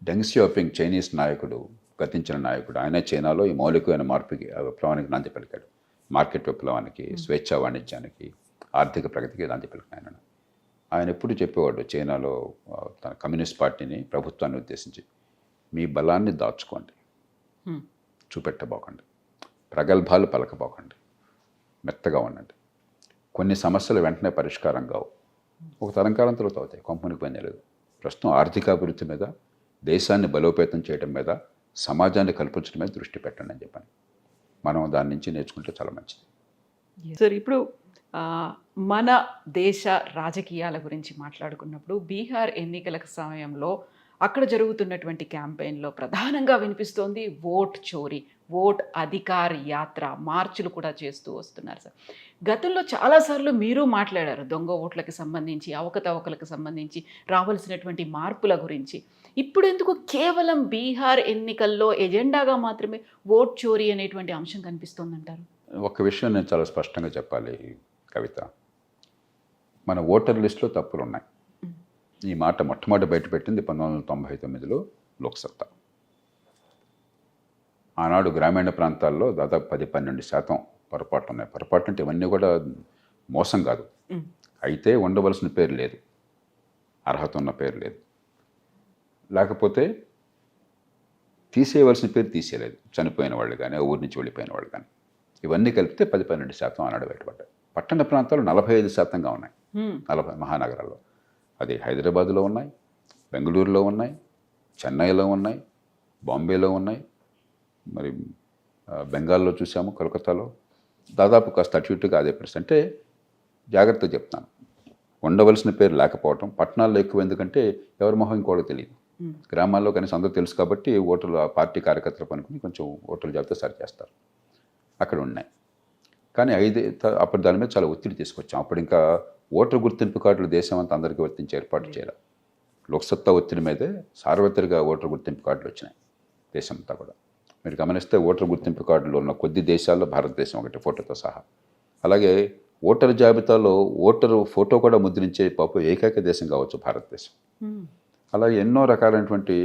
డెంగ్ షియాపింగ్ చైనీస్ నాయకుడు, గతించిన నాయకుడు, ఆయన చైనాలో ఈ మౌలికమైన మార్పుకి విప్లవానికి నాంది పలికాడు. మార్కెట్ విప్లవానికి, స్వేచ్ఛా వాణిజ్యానికి, ఆర్థిక ప్రగతికి నాంది పలికిన ఆయన ఎప్పుడు చెప్పేవాడు చైనాలో తన కమ్యూనిస్ట్ పార్టీని, ప్రభుత్వాన్ని ఉద్దేశించి, మీ బలాన్ని దాచుకోండి, చూపెట్టబోకండి, ప్రగల్భాలు పలకబోకండి, మెత్తగా ఉండండి. కొన్ని సమస్యలు వెంటనే పరిష్కారం కావు, ఒక తరంకాలం తర్వాత అవుతాయి, కొంపనికి పని లేదు. ప్రస్తుతం ఆర్థికాభివృద్ధి మీద, దేశాన్ని బలోపేతం చేయడం మీద, సమాజాన్ని కల్పించడం మీద దృష్టి పెట్టండి అని చెప్పాను. మనం దాని నుంచి నేర్చుకుంటే చాలా మంచిది. సార్ ఇప్పుడు మన దేశ రాజకీయాల గురించి మాట్లాడుకున్నప్పుడు బీహార్ ఎన్నికల సమయంలో అక్కడ జరుగుతున్నటువంటి క్యాంపెయిన్లో ప్రధానంగా వినిపిస్తోంది ఓట్ చోరీ, ఓట్ అధికార్ యాత్ర, మార్చులు కూడా చేస్తూ వస్తున్నారు సార్. గతంలో చాలాసార్లు మీరు మాట్లాడారు దొంగ ఓట్లకి సంబంధించి, అవకతవకలకు సంబంధించి రావాల్సినటువంటి మార్పుల గురించి. ఇప్పుడు ఎందుకు కేవలం బీహార్ ఎన్నికల్లో ఎజెండాగా మాత్రమే ఓట్ చోరీ అనేటువంటి అంశం కనిపిస్తోందంటారు? ఒక విషయం నేను చాలా స్పష్టంగా చెప్పాలి కవిత, మన ఓటర్ లిస్టులో తప్పులు ఉన్నాయి. ఈ మాట మొట్టమొదటి బయటపెట్టింది 1999లో లోక్సత్తా. ఆనాడు గ్రామీణ ప్రాంతాల్లో దాదాపు 10-12% పొరపాట్లు ఉన్నాయి. పొరపాట్లు అంటే ఇవన్నీ కూడా మోసం కాదు, అయితే ఉండవలసిన పేరు లేదు, అర్హత ఉన్న పేరు లేదు, లేకపోతే తీసేయవలసిన పేరు తీసేయలేదు, చనిపోయిన వాళ్ళు కానీ, ఊరి నుంచి వెళ్ళిపోయిన వాళ్ళు కానీ, ఇవన్నీ కలిపితే 10-12% ఆనాడు బయటపడ్డాయి. పట్టణ ప్రాంతాలు 45%గా ఉన్నాయి, 40 మహానగరాల్లో. అది హైదరాబాదులో ఉన్నాయి, బెంగళూరులో ఉన్నాయి, చెన్నైలో ఉన్నాయి, బాంబేలో ఉన్నాయి, మరి బెంగాల్లో చూసాము, కోల్కతాలో. దాదాపు కాస్త అటు ఇటుగా అదే పరిస్థితి. అంటే జాగ్రత్తగా చెప్తాను, ఉండవలసిన పేరు లేకపోవటం. పట్టణాల్లో ఎక్కువ, ఎందుకంటే ఎవరి మొహం ఇంకోటి తెలియదు. గ్రామాల్లో కనీసం అందరూ తెలుసు కాబట్టి ఓటర్లు, ఆ పార్టీ కార్యకర్తలు పనుకుని కొంచెం ఓటర్ల జాబితా సరి చేస్తారు. అక్కడ ఉన్నాయి. కానీ అప్పుడు దాని మీద చాలా ఒత్తిడి తీసుకొచ్చాం. అప్పుడు ఇంకా ఓటర్ గుర్తింపు కార్డులు దేశం అంతా అందరికీ వర్తించి ఏర్పాటు చేయాలి. లోక్సత్తా ఒత్తిడి మీదే సార్వత్రిక ఓటర్ గుర్తింపు కార్డులు వచ్చినాయి దేశం అంతా కూడా. మీరు గమనిస్తే ఓటర్ గుర్తింపు కార్డులు ఉన్న కొద్ది దేశాల్లో భారతదేశం ఒకటి, ఫోటోతో సహా. అలాగే ఓటర్ జాబితాలో ఓటరు ఫోటో కూడా ముద్రించే ఏకైక దేశం కావచ్చు భారతదేశం. అలాగే ఎన్నో రకాలైనటువంటి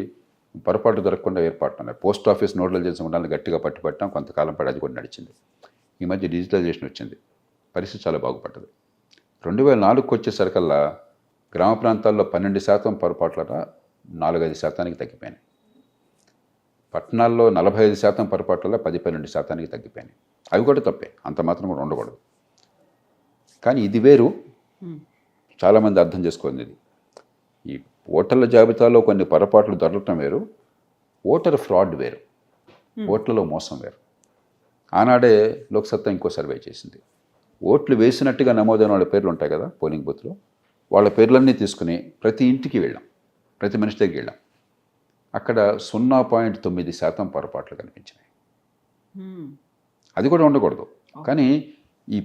పొరపాటు దొరకకుండా ఏర్పాటు ఉన్నాయి. పోస్ట్ ఆఫీస్ నోడల్ చేసిన ఉండాలని గట్టిగా పట్టుబట్టాం, కొంతకాలం పాటు అది కూడా నడిచింది. ఈ మధ్య డిజిటలైజేషన్ వచ్చింది, పరిస్థితి చాలా బాగుపడ్డది. 2004కు వచ్చేసరికల్లా గ్రామ ప్రాంతాల్లో 12% పొరపాట్లట 4-5% తగ్గిపోయినాయి. పట్టణాల్లో 45% పొరపాట్లలో 10-12% తగ్గిపోయినాయి. అవి కూడా తప్పే, అంత మాత్రం కూడా ఉండకూడదు. కానీ ఇది వేరు, చాలామంది అర్థం చేసుకోండి. ఇది ఈ ఓటర్ల జాబితాలో కొన్ని పొరపాట్లు దొరకటం వేరు, ఓటర్ ఫ్రాడ్ వేరు, ఓట్లలో మోసం వేరు. ఆనాడే లోక్సత్తా ఇంకో సర్వే చేసింది. ఓట్లు వేసినట్టుగా నమోదైన వాళ్ళ పేర్లు ఉంటాయి కదా పోలింగ్ బూత్లో, వాళ్ళ పేర్లన్నీ తీసుకుని ప్రతి ఇంటికి వెళ్ళాం, ప్రతి మనిషి దగ్గరికి వెళ్ళాం. అక్కడ 0.9% పొరపాట్లు కనిపించినాయి. అది కూడా ఉండకూడదు. కానీ ఈ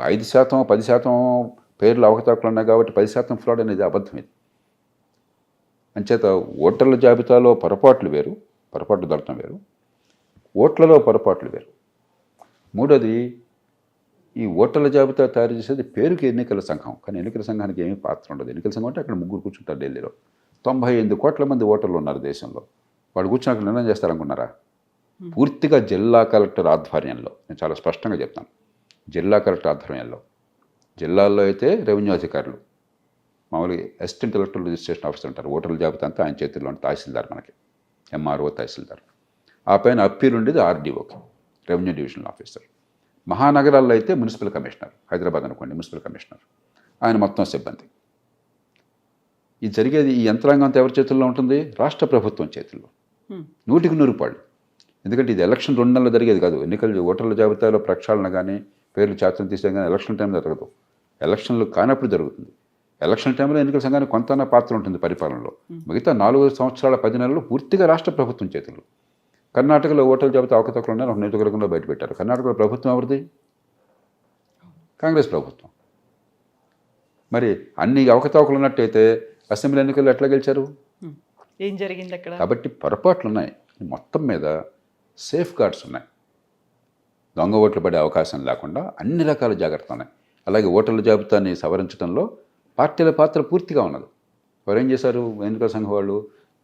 5%, 10% పేర్లు అవకతవకలు ఉన్నాయి కాబట్టి 10% ఫ్రాడ్ అనేది అబద్ధం. ఇది అంచేత ఓటర్ల జాబితాలో పొరపాట్లు వేరు, పొరపాట్లు దొరకడం వేరు, ఓట్లలో పొరపాట్లు వేరు. మూడోది, ఈ ఓటర్ల జాబితా తయారు చేసేది పేరుకి ఎన్నికల సంఘం, కానీ ఎన్నికల సంఘానికి ఏమీ పాత్ర ఉండదు. ఎన్నికల సంఘం అంటే అక్కడ 3 కూర్చుంటారు ఢిల్లీలో. 98 కోట్ల మంది ఓటర్లు ఉన్నారు దేశంలో. వాడు కూర్చొని అక్కడ నిర్ణయం చేస్తారనుకున్నారా? పూర్తిగా జిల్లా కలెక్టర్ ఆధ్వర్యంలో. నేను చాలా స్పష్టంగా చెప్తాను, జిల్లా కలెక్టర్ ఆధ్వర్యంలో. జిల్లాల్లో అయితే రెవెన్యూ అధికారులు, మామూలుగా అసిస్టెంట్ ఎలక్టరల్ రిజిస్ట్రేషన్ ఆఫీసర్ ఉంటారు. ఓటర్ల జాబితా అంతా ఆయన చేతుల్లో ఉంటే తహసీల్దార్, మనకి ఎంఆర్ఓ తహసీల్దార్. ఆ పైన అప్పీల్ ఉండేది ఆర్డీఓకి, రెవెన్యూ డివిజనల్ ఆఫీసర్. మహానగరాల్లో అయితే మున్సిపల్ కమిషనర్, హైదరాబాద్ అనుకోండి మున్సిపల్ కమిషనర్, ఆయన మొత్తం సిబ్బంది. ఇది జరిగేది, ఈ యంత్రాంగం అంతా ఎవరి చేతుల్లో ఉంటుంది? రాష్ట్ర ప్రభుత్వం చేతుల్లో, 100% ఎందుకంటే ఇది ఎలక్షన్ 2 నెలలు జరిగేది కాదు. ఎన్నికలు ఓటర్ల జాబితాలో ప్రక్షాళన కానీ పేర్లు చేతులు తీసే కానీ ఎలక్షన్ టైం జరగదు. ఎలక్షన్లు కానప్పుడు జరుగుతుంది. ఎలక్షన్ టైంలో ఎన్నికల సంఘానికి కొంత పాత్ర ఉంటుంది పరిపాలనలో. మిగతా 4 సంవత్సరాల 10 నెలలు పూర్తిగా రాష్ట్ర ప్రభుత్వం చేతులు. కర్ణాటకలో ఓటర్ల జాబితా అవకతవకలు ఉన్నాయి, ఒక నియోజకవర్గంలో బయటపెట్టారు. కర్ణాటకలో ప్రభుత్వం ఎవరిది? కాంగ్రెస్ ప్రభుత్వం. మరి అన్ని అవకతవకలు ఉన్నట్టయితే అసెంబ్లీ ఎన్నికల్లో ఎట్లా గెలిచారు? ఏం జరిగింది అక్కడ? కాబట్టి పొరపాట్లు ఉన్నాయి. మొత్తం మీద సేఫ్ గార్డ్స్ ఉన్నాయి. దొంగ ఓట్లు పడే అవకాశం లేకుండా అన్ని రకాల జాగ్రత్తలు ఉన్నాయి. అలాగే ఓటర్ల జాబితాని సవరించడంలో పార్టీల పాత్ర పూర్తిగా ఉన్నది. వారు ఏం చేశారు? ఎన్నికల సంఘం వాళ్ళు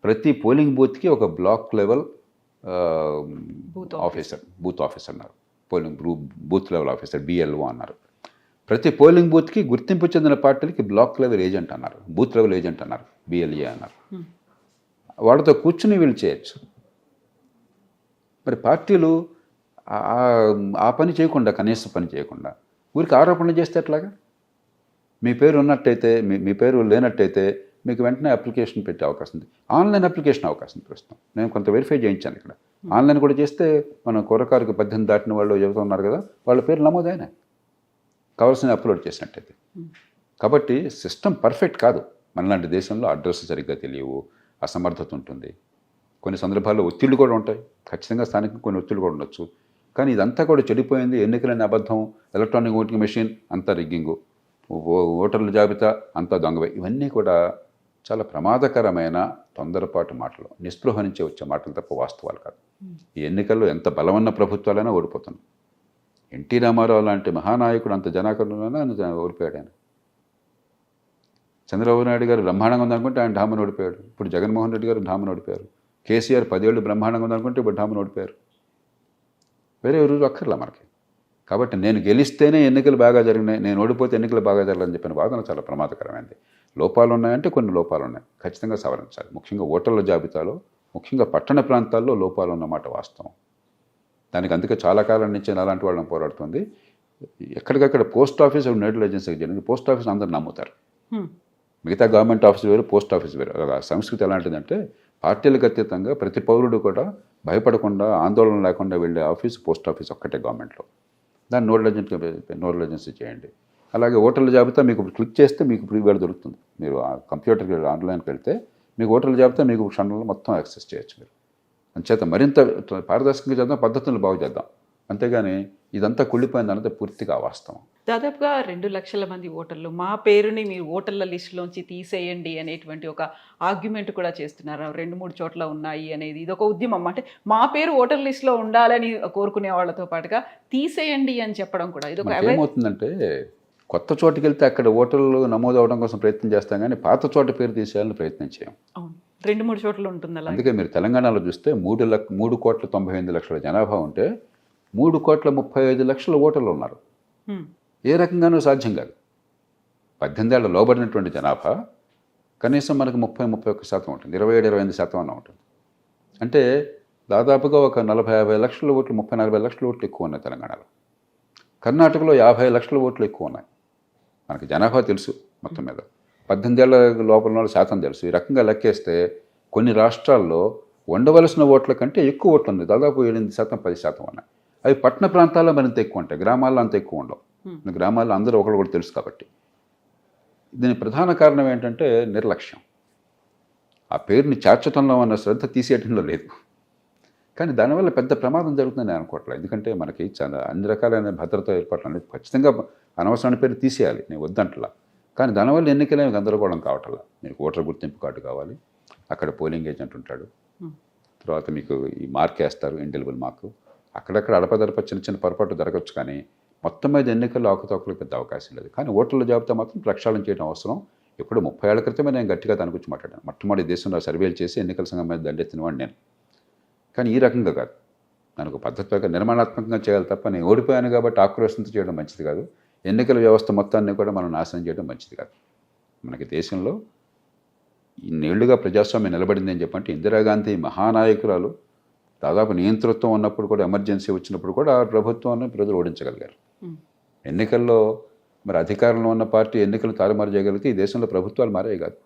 ప్రతి పోలింగ్ బూత్కి ఒక బ్లాక్ లెవెల్ బూత్ ఆఫీసర్ అన్నారు. బూత్ లెవెల్ ఆఫీసర్ BLO అన్నారు. ప్రతి పోలింగ్ బూత్కి గుర్తింపు చెందిన పార్టీలకి బ్లాక్ లెవెల్ ఏజెంట్ అన్నారు, బూత్ లెవెల్ ఏజెంట్ అన్నారు, BLA అన్నారు. వాళ్ళతో కూర్చుని వీళ్ళు చేయొచ్చు. మరి పార్టీలు ఆ పని చేయకుండా, కనీస పని చేయకుండా ఊరికి ఆరోపణలు చేస్తే ఎట్లాగా? మీ పేరు ఉన్నట్టయితే, మీ పేరు లేనట్టయితే మీకు వెంటనే అప్లికేషన్ పెట్టే అవకాశం ఉంది. ఆన్లైన్ అప్లికేషన్ అవకాశం ఉంది ప్రస్తుతం. నేను కొంత వెరిఫై చేయించాను ఇక్కడ. ఆన్లైన్ కూడా చేస్తే మన కుర్రకారుకి 18 దాటిన వాళ్ళు చెబుతూ ఉన్నారు కదా, వాళ్ళ పేరు నమోదైనా కావాల్సిన అప్లోడ్ చేసినట్టయితే. కాబట్టి సిస్టమ్ పర్ఫెక్ట్ కాదు. మనలాంటి దేశంలో అడ్రస్ సరిగ్గా తెలియవు, అసమర్థత ఉంటుంది, కొన్ని సందర్భాల్లో ఒత్తిళ్లు కూడా ఉంటాయి. ఖచ్చితంగా స్థానికంగా కొన్ని ఒత్తిళ్లు కూడా ఉండొచ్చు. కానీ ఇదంతా కూడా చెడిపోయింది. ఎన్నికలని అబద్ధం, ఎలక్ట్రానిక్ ఓటింగ్ మెషిన్ అంతా రిగ్గింగు, ఓటర్ల జాబితా అంతా దొంగవే. ఇవన్నీ కూడా చాలా ప్రమాదకరమైన తొందరపాటు మాటలు, నిస్పృహ నుంచి వచ్చే మాటలు తప్ప వాస్తవాలు కాదు. ఈ ఎన్నికల్లో ఎంత బలమన్న ప్రభుత్వాలైనా ఓడిపోతున్నాం. ఎన్టీ రామారావు లాంటి మహానాయకుడు అంత జనాకరులైనా ఓడిపోయాడు ఆయన. చంద్రబాబు నాయుడు గారు బ్రహ్మాండంగా ఉందనుకుంటే ఆయన ఢామని ఓడిపోయాడు. ఇప్పుడు జగన్మోహన్ రెడ్డి గారు ఢామని ఓడిపోయారు. కేసీఆర్ 10 ఏళ్ళు బ్రహ్మాండంగా ఉందనుకుంటే ఇప్పుడు ఢామని ఓడిపోయారు. వేరే రోజు అక్కర్లా మనకి. కాబట్టి నేను గెలిస్తేనే ఎన్నికలు బాగా జరిగినాయి, నేను ఓడిపోతే ఎన్నికలు బాగా జరగాలని చెప్పిన వాదన చాలా ప్రమాదకరమైనది. లోపాలు ఉన్నాయంటే కొన్ని లోపాలు ఉన్నాయి, ఖచ్చితంగా సవరించాలి. ముఖ్యంగా ఓటర్ల జాబితాలో, ముఖ్యంగా పట్టణ ప్రాంతాల్లో లోపాలు ఉన్నమాట వాస్తవం. దానికి అందుకే చాలా కాలం నుంచి అలాంటి వాళ్ళని పోరాడుతుంది. ఎక్కడికక్కడ పోస్ట్ ఆఫీస్ నోడల్ ఏజెన్సీకి జరిగింది. పోస్ట్ ఆఫీస్ అందరూ నమ్ముతారు. మిగతా గవర్నమెంట్ ఆఫీస్ వేరు, పోస్ట్ ఆఫీస్ వేరు. సంస్కృతి ఎలాంటిదంటే పార్టీలకు అతీతంగా ప్రతి పౌరుడు కూడా భయపడకుండా, ఆందోళన లేకుండా వెళ్ళే ఆఫీస్ పోస్ట్ ఆఫీస్ ఒక్కటే గవర్నమెంట్లో. దాన్ని నోడల్ ఏజెన్సీ చేయండి. అలాగే ఓటర్ల జాబితా మీకు క్లిక్ చేస్తే మీకు ప్రీవేర్ దొరుకుతుంది. మీరు ఆ కంప్యూటర్కి ఆన్లైన్కి వెళ్తే మీకు ఓటర్ల జాబితా మీకు క్షణంలో మొత్తం యాక్సెస్ చేయొచ్చు. మీరు అంచేత మరింత పారదర్శకంగా చేద్దాం, పద్ధతులను బాగు చేద్దాం. అంతేగాని ఇదంతా కుళ్ళిపోయిందన్నది పూర్తిగా వాస్తవం. దాదాపుగా 2 లక్షల మంది ఓటర్లు మా పేరుని మీరు ఓటర్ల లిస్టులోంచి తీసేయండి అనేటువంటి ఒక ఆర్గ్యుమెంట్ కూడా చేస్తున్నారు. 2-3 చోట్ల ఉన్నాయి అనేది ఇది ఒక ఉద్యమం. అంటే మా పేరు ఓటర్ లిస్టులో ఉండాలని కోరుకునే వాళ్ళతో పాటుగా తీసేయండి అని చెప్పడం కూడా ఇది ఒక ఏమవుతుందంటే, కొత్త చోటుకి వెళ్తే అక్కడ ఓటర్లు నమోదు అవడం కోసం ప్రయత్నం చేస్తాం, కానీ పాత చోట పేరు తీసేయాలని ప్రయత్నం చేయం. అవును, 2-3 చోట్ల ఉంటుంది అలా. అందుకే మీరు తెలంగాణలో చూస్తే 3,98,00,000 జనాభా ఉంటే 3,35,00,000 ఓటర్లు ఉన్నారు. ఏ రకంగానూ సాధ్యం కాదు. 18 ఏళ్ల లోబడినటువంటి జనాభా కనీసం మనకు 30-31% ఉంటుంది, 27-28% అన్న ఉంటుంది. అంటే దాదాపుగా ఒక 40-50 లక్షల ఓట్లు, 30-40 లక్షల ఓట్లు ఎక్కువ ఉన్నాయి తెలంగాణలో. కర్ణాటకలో 50 లక్షల ఓట్లు ఎక్కువ ఉన్నాయి. మనకి జనాభా తెలుసు మొత్తం మీద, 18 ఏళ్ల లోపల ఉన్న శాతం తెలుసు. ఈ రకంగా లెక్కేస్తే కొన్ని రాష్ట్రాల్లో ఉండవలసిన ఓట్ల కంటే ఎక్కువ ఓట్లు ఉంది, దాదాపు 8%, 10% ఉన్నాయి. అవి పట్టణ ప్రాంతాల్లో మరింత ఎక్కువ ఉంటాయి, గ్రామాల్లో అంత ఎక్కువ ఉండవు. గ్రామాల్లో అందరూ ఒకరు తెలుసు కాబట్టి. దీని ప్రధాన కారణం ఏంటంటే నిర్లక్ష్యం. ఆ పేరుని చేర్చడంలో ఉన్న శ్రద్ధ తీసేయటంలో లేదు. కానీ దానివల్ల పెద్ద ప్రమాదం జరుగుతుందని నేను అనుకోవట్లేదు. ఎందుకంటే మనకి చాలా అన్ని రకాలైన భద్రతా ఏర్పాట్లు అనేది ఖచ్చితంగా అనవసరమైన పేరు తీసేయాలి, నేను వద్దంటలా. కానీ దానివల్ల ఎన్నికలేమి గందరగోళం కావట్లా. మీకు ఓటర్ గుర్తింపు కార్డు కావాలి, అక్కడ పోలింగ్ ఏజెంట్ ఉంటాడు, తర్వాత మీకు ఈ మార్క్ వేస్తారు, ఇండెలిబుల్ మార్కు. అక్కడక్కడ అడపదడప చిన్న చిన్న పొరపాటు జరగచ్చు, కానీ మొత్తం మీద ఎన్నికల్లో అవకతవకలకు పెద్ద అవకాశం లేదు. కానీ ఓటర్ల జాబితా మాత్రం ప్రక్షాళన చేయడం అవసరం. ఇప్పుడు 30 ఏళ్ల క్రితమే నేను గట్టిగా దాని గురించి మాట్లాడాను. మొట్టమొదటి దేశంలో సర్వేలు చేసి ఎన్నికల సంఘం మీద దండెత్తిన వాడిని నేను. కానీ ఈ రకంగా కాదు, నాకు పద్ధతిగా నిర్మాణాత్మకంగా చేయాలి తప్ప నేను ఓడిపోయాను కాబట్టి ఆక్రోశంతో చేయడం మంచిది కాదు. ఎన్నికల వ్యవస్థ మొత్తాన్ని కూడా మనం నాశనం చేయడం మంచిది కాదు. మనకి దేశంలో ఇన్నేళ్లుగా ప్రజాస్వామ్యం నిలబడింది అని చెప్పంటే ఇందిరాగాంధీ మహానాయకురాలు దాదాపు నియంతృత్వం ఉన్నప్పుడు కూడా, ఎమర్జెన్సీ వచ్చినప్పుడు కూడా ఆ ప్రభుత్వాన్ని ప్రజలు ఓడించగలిగారు. ఎన్నికల్లో మరి అధికారంలో ఉన్న పార్టీ ఎన్నికలు తారుమారు చేయగలిగితే ఈ దేశంలో ప్రభుత్వాలు మారాయి కాదు.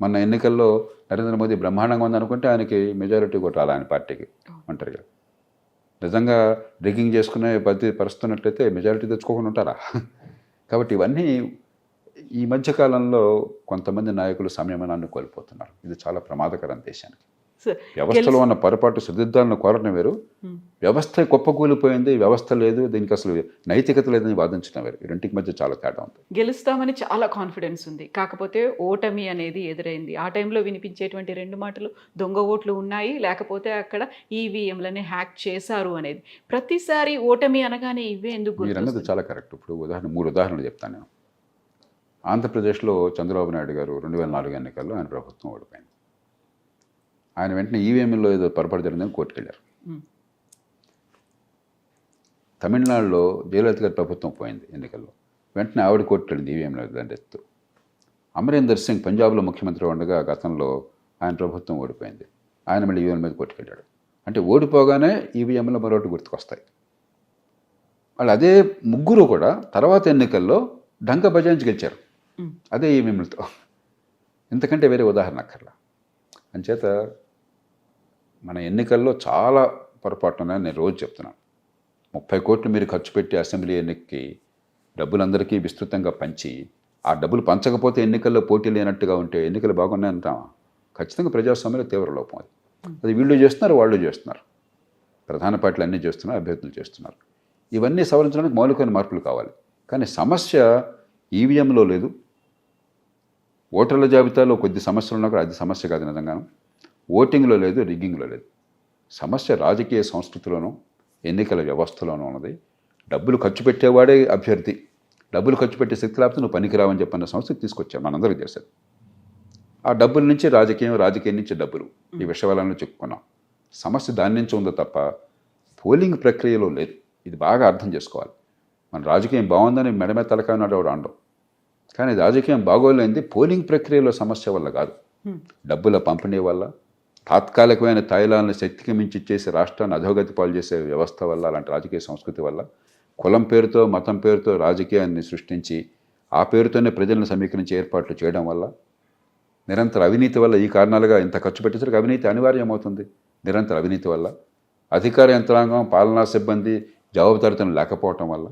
మొన్న ఎన్నికల్లో నరేంద్ర మోదీ బ్రహ్మాండంగా ఉందనుకుంటే ఆయనకి మెజారిటీ కొట్టాలి ఆయన పార్టీకి ఒంటరిగా. నిజంగా రిగ్గింగ్ చేసుకునే పరిస్థితున్నట్లయితే మెజారిటీ తెచ్చుకోకుండా ఉంటారా? కాబట్టి ఇవన్నీ ఈ మధ్యకాలంలో కొంతమంది నాయకులు సంయమనాన్ని కోల్పోతున్నారు. ఇది చాలా ప్రమాదకరం దేశానికి. సో వ్యవస్థలో ఉన్న పొరపాటు సరిదిద్దాలను కోరడం వేరు, వ్యవస్థ కుప్పకూలిపోయింది, వ్యవస్థ లేదు, దీనికి అసలు నైతికత లేదని వాదించడం వేరు. ఈ రెండింటికి మధ్య చాలా తేడా ఉంది. గెలుస్తామని చాలా కాన్ఫిడెన్స్ ఉంది, కాకపోతే ఓటమి అనేది ఎదురైంది. ఆ టైంలో వినిపించేటువంటి 2 మాటలు దొంగ ఓట్లు ఉన్నాయి, లేకపోతే అక్కడ ఈవీఎంలని హ్యాక్ చేశారు అనేది. ప్రతిసారి ఓటమి అనగానే ఇవే ఎందుకు మీరు అన్నది చాలా కరెక్ట్. ఇప్పుడు 3 ఉదాహరణలు చెప్తాను నేను. ఆంధ్రప్రదేశ్లో చంద్రబాబు నాయుడు గారు 2004 ఎన్నికల్లో ఆయన ప్రభుత్వం ఓడిపోయింది. ఆయన వెంటనే ఈవీఎంలో ఏదో పొరపాటు జరిగిందని కోర్టుకు వెళ్ళారు. తమిళనాడులో జయలలిత గారి ప్రభుత్వం పోయింది ఎన్నికల్లో, వెంటనే ఆవిడ కోర్టుకు వెళ్ళింది ఈవీఎంలో దండెత్తు. అమరీందర్ సింగ్ పంజాబ్లో ముఖ్యమంత్రి ఉండగా గతంలో ఆయన ప్రభుత్వం ఓడిపోయింది, ఆయన మళ్ళీ ఈవీఎం మీద కోర్టుకు వెళ్ళాడు. అంటే ఓడిపోగానే ఈవీఎంలో మరొకటి గుర్తుకొస్తాయి. వాళ్ళు అదే ముగ్గురు కూడా తర్వాత ఎన్నికల్లో డంక బజాయించి గెలిచారు అదే ఈవీఎంలతో. ఇంతకంటే వేరే ఉదాహరణ అక్కర్లా. అంచేత మన ఎన్నికల్లో చాలా పొరపాటు ఉన్నాయని నేను రోజు చెప్తున్నాను. 30 కోట్లు మీరు ఖర్చు పెట్టి అసెంబ్లీ ఎన్నికకి డబ్బులందరికీ విస్తృతంగా పంచి, ఆ డబ్బులు పంచకపోతే ఎన్నికల్లో పోటీ లేనట్టుగా ఉంటే ఎన్నికలు బాగున్నాయంటామా? ఖచ్చితంగా ప్రజాస్వామ్యంలో తీవ్ర లోపం అది. అది వీళ్ళు చేస్తున్నారు, వాళ్ళు చేస్తున్నారు, ప్రధాన పార్టీలు అన్నీ చేస్తున్నారు, అభ్యర్థులు చేస్తున్నారు. ఇవన్నీ సవరించడానికి మౌలికమైన మార్పులు కావాలి. కానీ సమస్య ఈవీఎంలో లేదు, ఓటర్ల జాబితాలో కొద్ది సమస్యలు ఉన్నా కూడా అది సమస్య కాదు నిజంగాను. ఓటింగ్లో లేదు, రిగ్గింగ్లో లేదు. సమస్య రాజకీయ సంస్కృతిలోనూ ఎన్నికల వ్యవస్థలోనూ ఉన్నది. డబ్బులు ఖర్చు పెట్టేవాడే అభ్యర్థి, డబ్బులు ఖర్చు పెట్టే శక్తి లేకపోతే నువ్వు పనికిరావని చెప్పిన సంస్కృతి తీసుకొచ్చాం మనందరికీ తెలిసేది. ఆ డబ్బుల నుంచి రాజకీయం, రాజకీయం నుంచి డబ్బులు, ఈ విషయాలను చెప్పుకున్నాం. సమస్య దాని నుంచి ఉందో తప్ప పోలింగ్ ప్రక్రియలో లేదు. ఇది బాగా అర్థం చేసుకోవాలి. మన రాజకీయం బాగుందని మెడమే తలకాయనాడు వాడు అండం, కానీ రాజకీయం బాగోలేనిది పోలింగ్ ప్రక్రియలో సమస్య వల్ల కాదు, డబ్బుల పంపిణీ వల్ల, తాత్కాలికమైన తైలాలను శక్తికి మించి చేసి రాష్ట్రాన్ని అధోగతి పాలు చేసే వ్యవస్థ వల్ల, అలాంటి రాజకీయ సంస్కృతి వల్ల, కులం పేరుతో మతం పేరుతో రాజకీయాన్ని సృష్టించి ఆ పేరుతోనే ప్రజలను సమీకరించి ఏర్పాట్లు చేయడం వల్ల, నిరంతర అవినీతి వల్ల, ఈ కారణాలుగా ఇంత ఖర్చు పెట్టేసరికి అవినీతి అనివార్యమవుతుంది. నిరంతర అవినీతి వల్ల, అధికార యంత్రాంగం, పాలనా సిబ్బంది జవాబుదారీతనం లేకపోవటం వల్ల,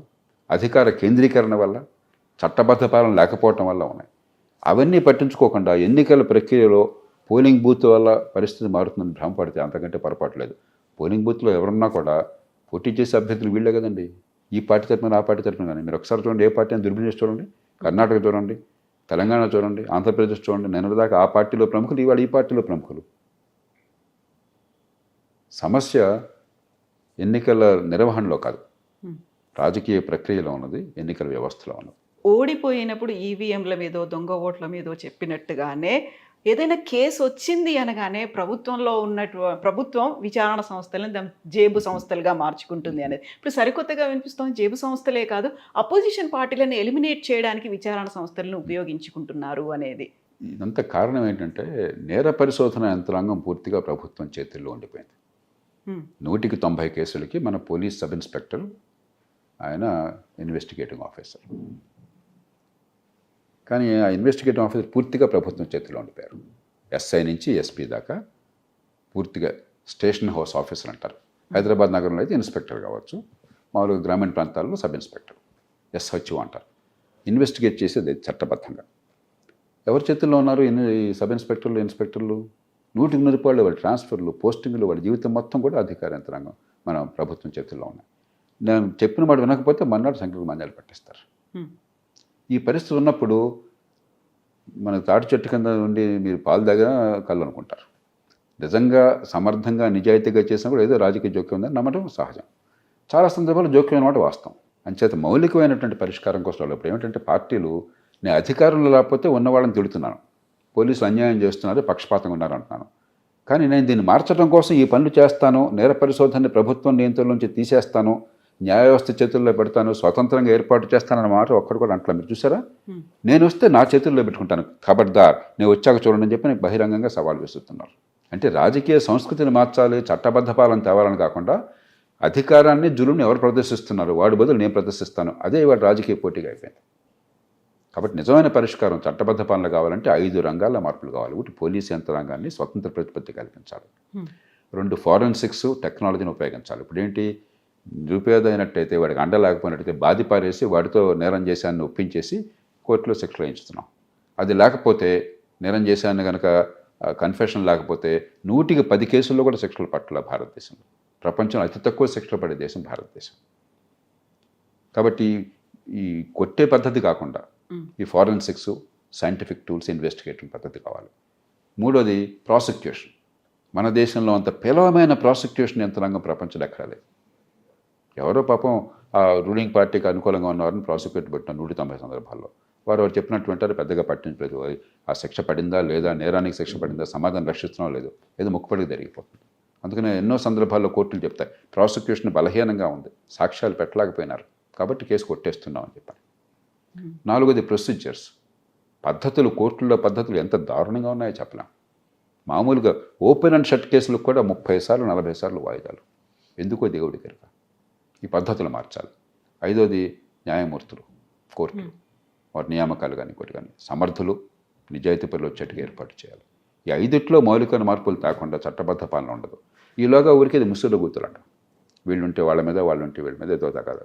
అధికార కేంద్రీకరణ వల్ల, చట్టబద్ధ పాలన లేకపోవటం వల్ల ఉన్నాయి. అవన్నీ పట్టించుకోకుండా ఎన్నికల ప్రక్రియలో పోలింగ్ బూత్ వల్ల పరిస్థితి మారుతుందని భ్రమపడితే అంతకంటే పొరపాటు లేదు. పోలింగ్ బూత్లో ఎవరున్నా కూడా పోటీ చేసే అభ్యర్థులు వీళ్ళే కదండి. ఈ పార్టీ తరపున ఆ పార్టీ తరపున కానీ మీరు ఒకసారి చూడండి, ఏ పార్టీ అని దుర్బిన్ చేసి చూడండి. కర్ణాటక చూడండి, తెలంగాణ చూడండి, ఆంధ్రప్రదేశ్ చూడండి. నిన్నటిదాకా ఆ పార్టీలో ప్రముఖులు, ఇవాళ ఈ పార్టీలో ప్రముఖులు. సమస్య ఎన్నికల నిర్వహణలో కాదు, రాజకీయ ప్రక్రియలో ఉన్నది, ఎన్నికల వ్యవస్థలో ఉన్నది. ఓడిపోయినప్పుడు ఈవీఎంల మీదో దొంగ ఓట్ల మీదో చెప్పినట్టుగానే ఏదైనా కేసు వచ్చింది అనగానే ప్రభుత్వం విచారణ సంస్థలను దాని జేబు సంస్థలుగా మార్చుకుంటుంది అనేది ఇప్పుడు సరికొత్తగా వినిపిస్తోంది. జేబు సంస్థలే కాదు, అపోజిషన్ పార్టీలను ఎలిమినేట్ చేయడానికి విచారణ సంస్థలను ఉపయోగించుకుంటున్నారు అనేది. ఇదంతా కారణం ఏంటంటే నేర పరిశోధన యంత్రాంగం పూర్తిగా ప్రభుత్వం చేతుల్లో ఉండిపోయింది. 100కి 90 కేసులకి మన పోలీస్ సబ్ ఇన్స్పెక్టర్ ఆయన ఇన్వెస్టిగేటింగ్ ఆఫీసర్, కానీ ఆ ఇన్వెస్టిగేటింగ్ ఆఫీసర్ పూర్తిగా ప్రభుత్వం చేతిలో ఉండిపోయారు. ఎస్ఐ నుంచి ఎస్పీ దాకా పూర్తిగా స్టేషన్ హౌస్ ఆఫీసర్ అంటారు. హైదరాబాద్ నగరంలో అయితే ఇన్స్పెక్టర్ కావచ్చు, మామూలుగా గ్రామీణ ప్రాంతాల్లో సబ్ ఇన్స్పెక్టర్, ఎస్హెచ్ఓ అంటారు. ఇన్వెస్టిగేట్ చేసేది చట్టబద్ధంగా. ఎవరి చేతుల్లో ఉన్నారు ఈ సబ్ ఇన్స్పెక్టర్లు, ఇన్స్పెక్టర్లు? 100కి 100 వాళ్ళ ట్రాన్స్ఫర్లు, పోస్టింగ్లు, వాళ్ళ జీవితం మొత్తం కూడా అధికార యంత్రాంగం మన ప్రభుత్వం చేతుల్లో ఉన్నాయి. నేను చెప్పిన మాట వినకపోతే మన్నాడు సంఖ్యకు మంజాలు పట్టిస్తారు. ఈ పరిస్థితి ఉన్నప్పుడు మనకు తాటి చెట్టు కింద నుండి మీరు పాలు దాగా కళ్ళు అనుకుంటారు. నిజంగా సమర్థంగా నిజాయితీగా చేసినప్పుడు ఏదో రాజకీయ జోక్యం ఉందని నమ్మటం సహజం. చాలా సందర్భాల్లో జోక్యం అన్నమాట వాస్తవం. అంచేత మౌలికమైనటువంటి పరిష్కారం కోసం ఇప్పుడు ఏమిటంటే పార్టీలు నేను అధికారంలో లేకపోతే ఉన్నవాళ్ళని తిడుతున్నాను, పోలీసులు అన్యాయం చేస్తున్నారు, పక్షపాతంగా ఉన్నారు అంటున్నాను, కానీ నేను దీన్ని మార్చడం కోసం ఈ పనులు చేస్తాను, నేర పరిశోధనని ప్రభుత్వం నియంత్రణ నుంచి తీసేస్తాను, న్యాయ వ్యవస్థ చేతుల్లో పెడతాను, స్వతంత్రంగా ఏర్పాటు చేస్తానన్న మాట ఒక్కడు కూడా అంటలా. మీరు చూసారా? నేను వస్తే నా చేతుల్లో పెట్టుకుంటాను, ఖబర్దార్ నేను వచ్చాక చూడండి అని చెప్పి నాకు బహిరంగంగా సవాల్ విసురుతున్నారు. అంటే రాజకీయ సంస్కృతిని మార్చాలి, చట్టబద్ధ పాలన తేవాలని కాకుండా అధికారాన్ని జులుని ఎవరు ప్రదర్శిస్తున్నారు వాడి బదులు నేను ప్రదర్శిస్తాను, అదే వాడు రాజకీయ పోటీగా అయిపోయింది. కాబట్టి నిజమైన పరిష్కారం చట్టబద్ధ పాలన కావాలంటే 5 రంగాల్లో మార్పులు కావాలి. ఒకటి పోలీసు యంత్రాంగాన్ని స్వతంత్ర ప్రతిపత్తి కల్పించాలి. 2 ఫారెన్సిక్స్ టెక్నాలజీని ఉపయోగించాలి. ఇప్పుడు ఏంటి, నిరుపేద అయినట్టయితే వాడికి అండ లేకపోయినట్టయితే బాధి పారేసి వాడితో నేరం చేశాన్ని ఒప్పించేసి కోర్టులో శిక్షలు వేయించుతున్నాం. అది లేకపోతే నేరం చేశాను కనుక కన్ఫెషన్ లేకపోతే 100కి 10 కేసుల్లో కూడా శిక్షలు పట్టలే భారతదేశంలో. ప్రపంచంలో అతి తక్కువ శిక్షలు పడే దేశం భారతదేశం. కాబట్టి ఈ కొట్టే పద్ధతి కాకుండా ఈ ఫారెన్సిక్స్, సైంటిఫిక్ టూల్స్, ఇన్వెస్టిగేటింగ్ పద్ధతి కావాలి. మూడోది ప్రాసిక్యూషన్. మన దేశంలో అంత పేలవమైన ప్రాసిక్యూషన్ యంత్రాంగం ప్రపంచంలో ఎక్కడా లేదు. ఎవరో పాపం ఆ రూలింగ్ పార్టీకి అనుకూలంగా ఉన్నవారిని ప్రాసిక్యూట్ పెట్టిన 190 సందర్భాల్లో వారు చెప్పినట్టు వింటారు, పెద్దగా పట్టించలేదు. ఆ శిక్ష పడిందా లేదా, నేరానికి శిక్ష పడిందా, సమాధానం రక్షిస్తున్నాం లేదు, ఏదో ముక్కుపడికి జరిగిపోతుంది. అందుకనే ఎన్నో సందర్భాల్లో కోర్టులు చెప్తాయి ప్రాసిక్యూషన్ బలహీనంగా ఉంది, సాక్ష్యాలు పెట్టలేకపోయినారు కాబట్టి కేసు కొట్టేస్తున్నాం అని చెప్పారు. నాలుగోది ప్రొసీజర్స్, పద్ధతులు. కోర్టుల్లో పద్ధతులు ఎంత దారుణంగా ఉన్నాయో చెప్పలేం. మామూలుగా ఓపెన్ అండ్ షట్ కేసులకు కూడా 30 సార్లు 40 సార్లు వాయిదాలు. ఎందుకో దేవుడి కనుక ఈ పద్ధతులు మార్చాలి. ఐదోది న్యాయమూర్తులు, కోర్టులు, వారి నియామకాలు కానీ ఇంకోటి కానీ సమర్థులు, నిజాయితీపరులు వచ్చేట్టుగా ఏర్పాటు చేయాలి. ఈ 5ట్లో మౌలికమైన మార్పులు తాకుండా చట్టబద్ధ పాలన ఉండదు. ఈలోగా ఊరికేది ముసుడు గుర్తులంట, వీళ్ళుంటే వాళ్ళ మీద, వాళ్ళు ఉంటే వీళ్ళ మీద ఏదో తగ్గదు.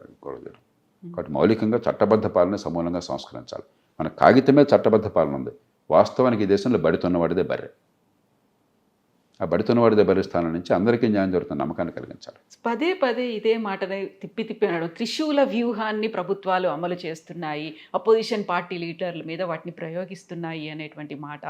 కాబట్టి మౌలికంగా చట్టబద్ధ పాలన సమూలంగా సంస్కరించాలి. మన కాగితమే చట్టబద్ధ పాలన ఉంది, వాస్తవానికి ఈ దేశంలో బడితున్నవాడిదే బర్రె. ఆ బడితున్నవాడిదే బర్రె స్థానం నుంచి అందరికీ న్యాయం జరుగుతున్న నమ్మకాన్ని కలిగించాలి. పదే పదే ఇదే మాటని తిప్పి అనడం. త్రిశూల వ్యూహాన్ని ప్రభుత్వాలు అమలు చేస్తున్నాయి, అపోజిషన్ పార్టీ లీడర్ల మీద వాటిని ప్రయోగిస్తున్నాయి అనేటువంటి మాట,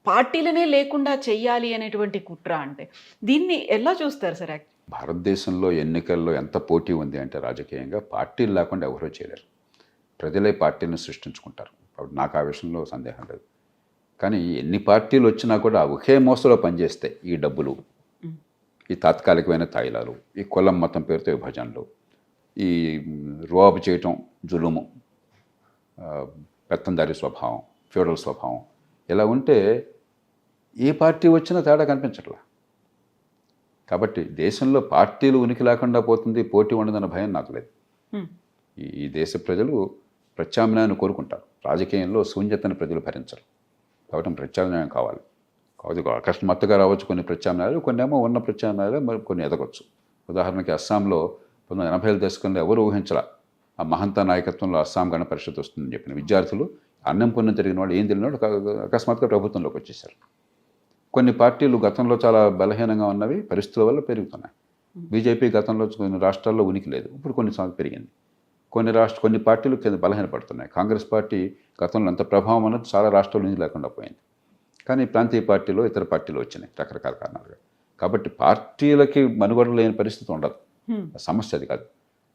పార్టీలనే లేకుండా చెయ్యాలి అనేటువంటి కుట్ర. అంటే దీన్ని ఎలా చూస్తారు సార్? భారతదేశంలో ఎన్నికల్లో ఎంత పోటీ ఉంది అంటే రాజకీయంగా పార్టీలు లేకుండా ఎవరో చేయలేరు. ప్రజలే పార్టీలను సృష్టించుకుంటారు. కాబట్టి నాకు ఆ విషయంలో సందేహం లేదు. కానీ ఎన్ని పార్టీలు వచ్చినా కూడా ఒకే మోసలో పనిచేస్తే ఈ డబ్బులు, ఈ తాత్కాలికమైన తాయిలాలు, ఈ కులం మతం పేరుతో విభజనలు, ఈ రువాబు చేయటం, జులుము, పెత్తందారి స్వభావం, ఫ్యూడల్ స్వభావం, ఇలా ఉంటే ఏ పార్టీ వచ్చినా తేడా కనిపించట్లా. కాబట్టి దేశంలో పార్టీలు ఉనికి లేకుండా పోతుంది, పోటీ ఉండదన్న భయం నాకు లేదు. ఈ దేశ ప్రజలు ప్రత్యామ్నాయాన్ని కోరుకుంటారు. రాజకీయంలో శూన్యతను ప్రజలు భరించరు. కాబట్టి ప్రత్యామ్నాయం కావాలి. కాబట్టి అకస్మాత్తుగా రావచ్చు కొన్ని ప్రత్యామ్నాయాలు, కొన్ని ఏమో ఉన్న ప్రత్యామ్నాయాలు, మరి కొన్ని ఎదగొచ్చు. ఉదాహరణకి అస్సాంలో 1980ల దశకంలో ఎవరు ఊహించరా ఆ మహంతా నాయకత్వంలో అస్సాం గణ పరిషత్ వస్తుందని చెప్పిన విద్యార్థులు, అన్నం పుణ్యం తిరిగిన వాళ్ళు, ఏం తెలియని వాళ్ళు అకస్మాత్తుగా ప్రభుత్వంలోకి వచ్చేసారు. కొన్ని పార్టీలు గతంలో చాలా బలహీనంగా ఉన్నవి పరిస్థితుల వల్ల పెరుగుతున్నాయి. బీజేపీ గతంలో కొన్ని రాష్ట్రాల్లో ఉనికి లేదు, ఇప్పుడు కొన్నిసార్లు పెరిగింది. కొన్ని పార్టీలు కింద బలహీనపడుతున్నాయి. కాంగ్రెస్ పార్టీ గతంలో అంత ప్రభావం అన్నది చాలా రాష్ట్రాల నుంచి లేకుండా పోయింది. కానీ ప్రాంతీయ పార్టీలో ఇతర పార్టీలు వచ్చినాయి రకరకాల కారణాలుగా. కాబట్టి పార్టీలకి మనుగడ లేని పరిస్థితి ఉండదు. సమస్య అది కాదు.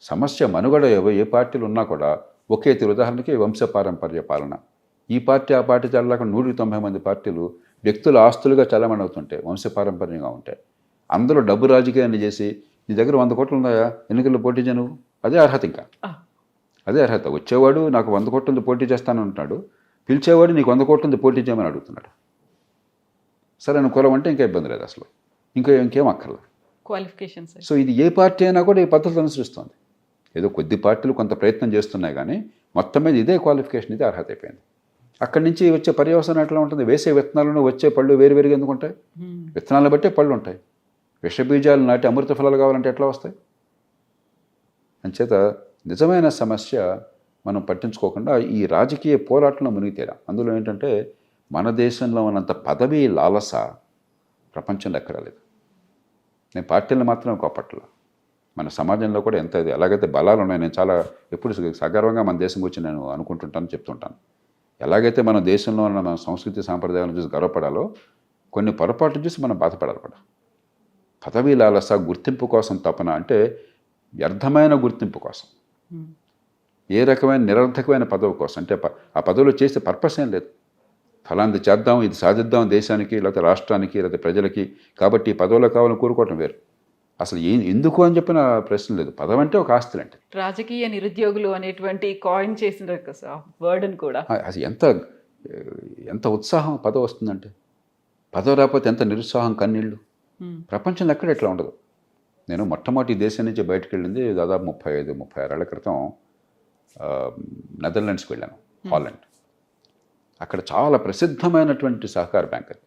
సమస్య మనుగడ ఏ పార్టీలు ఉన్నా కూడా ఒకే తీరు. ఉదాహరణకి వంశపారంపర్య పాలన. ఈ పార్టీ ఆ పార్టీ చల్లకుండా 190 మంది పార్టీలు వ్యక్తుల ఆస్తులుగా చలమణి అవుతుంటాయి, వంశపారంపర్యంగా ఉంటాయి. అందులో డబ్బు రాజకీయాన్ని చేసి నీ దగ్గర 100 కోట్లు ఉన్నాయా, ఎన్నికల్లో పోటీ చేయ, నువ్వు అదే అర్హత. ఇంకా అదే అర్హత. వచ్చేవాడు నాకు 100 కోట్ల పోటీ చేస్తాను అంటున్నాడు, పిలిచేవాడు నీకు 100 కోట్ల పోటీ చేయమని అడుగుతున్నాడు. సరే నువ్వు కులం అంటే ఇంకా ఇబ్బంది లేదు అసలు, ఇంకేం అక్కర్లేదు క్వాలిఫికేషన్స్. సో ఇది ఏ పార్టీ అయినా కూడా ఈ పద్ధతులు అనుసరిస్తుంది. ఏదో కొద్ది పార్టీలు కొంత ప్రయత్నం చేస్తున్నాయి కానీ మొత్తం మీద ఇదే క్వాలిఫికేషన్, ఇదే అర్హత అయిపోయింది. అక్కడి నుంచి వచ్చే పర్యవసానం ఎట్లా ఉంటుంది? వేసే విత్తనాలను వచ్చే పళ్ళు వేరువేరుగా ఎందుకు ఉంటాయి? విత్తనాలను బట్టే పళ్ళు ఉంటాయి. విషబీజాలు నాటి అమృత ఫలాలు కావాలంటే ఎట్లా వస్తాయి? అంచేత నిజమైన సమస్య మనం పట్టించుకోకుండా ఈ రాజకీయ పోరాటంలో మునిగితేరా. అందులో ఏంటంటే మన దేశంలో ఉన్నంత పదవి లాలస ప్రపంచంలో ఎక్కడా లేదు. నేను పార్టీలను మాత్రం కోపట్ల, మన సమాజంలో కూడా ఎంత ఎలాగైతే బలాలు ఉన్నాయి. నేను చాలా ఎప్పుడు సగర్వంగా మన దేశం గురించి నేను అనుకుంటుంటాను, చెప్తుంటాను. ఎలాగైతే మన దేశంలో ఉన్న మన సంస్కృతి సాంప్రదాయాలను చూసి గర్వపడాలో, కొన్ని పొరపాట్లు చూసి మనం బాధపడాలి కూడా. పదవి లాలస, గుర్తింపు కోసం తపన, అంటే వ్యర్థమైన గుర్తింపు కోసం, ఏ రకమైన నిరర్థకమైన పదవి కోసం. అంటే ఆ పదవిలో చేసే పర్పస్ ఏం లేదు. ఫలాంది చేద్దాం, ఇది సాధిద్దాం దేశానికి, లేకపోతే రాష్ట్రానికి, లేకపోతే ప్రజలకి, కాబట్టి ఈ పదవిలో కావాలని కోరుకోవటం వేరు. అసలు ఎందుకు అని చెప్పిన ప్రశ్న లేదు. పదవి అంటే ఒక ఆస్తులు అంటే. రాజకీయ నిరుద్యోగులు అనేటువంటి కాయిన్ చేసిన వర్డ్ని కూడా అసలు ఎంత ఉత్సాహం పదవి వస్తుందంటే, పదవి రాకపోతే ఎంత నిరుత్సాహం, కన్నీళ్ళు. ప్రపంచంలో ఎక్కడ ఎట్లా ఉండదు. నేను మొట్టమొదటి దేశం నుంచి బయటకు వెళ్ళింది దాదాపు 35-36 ఏళ్ల క్రితం నెదర్లాండ్స్కి వెళ్ళాను, హాలండ్. అక్కడ చాలా ప్రసిద్ధమైనటువంటి సహకార బ్యాంక్ అది.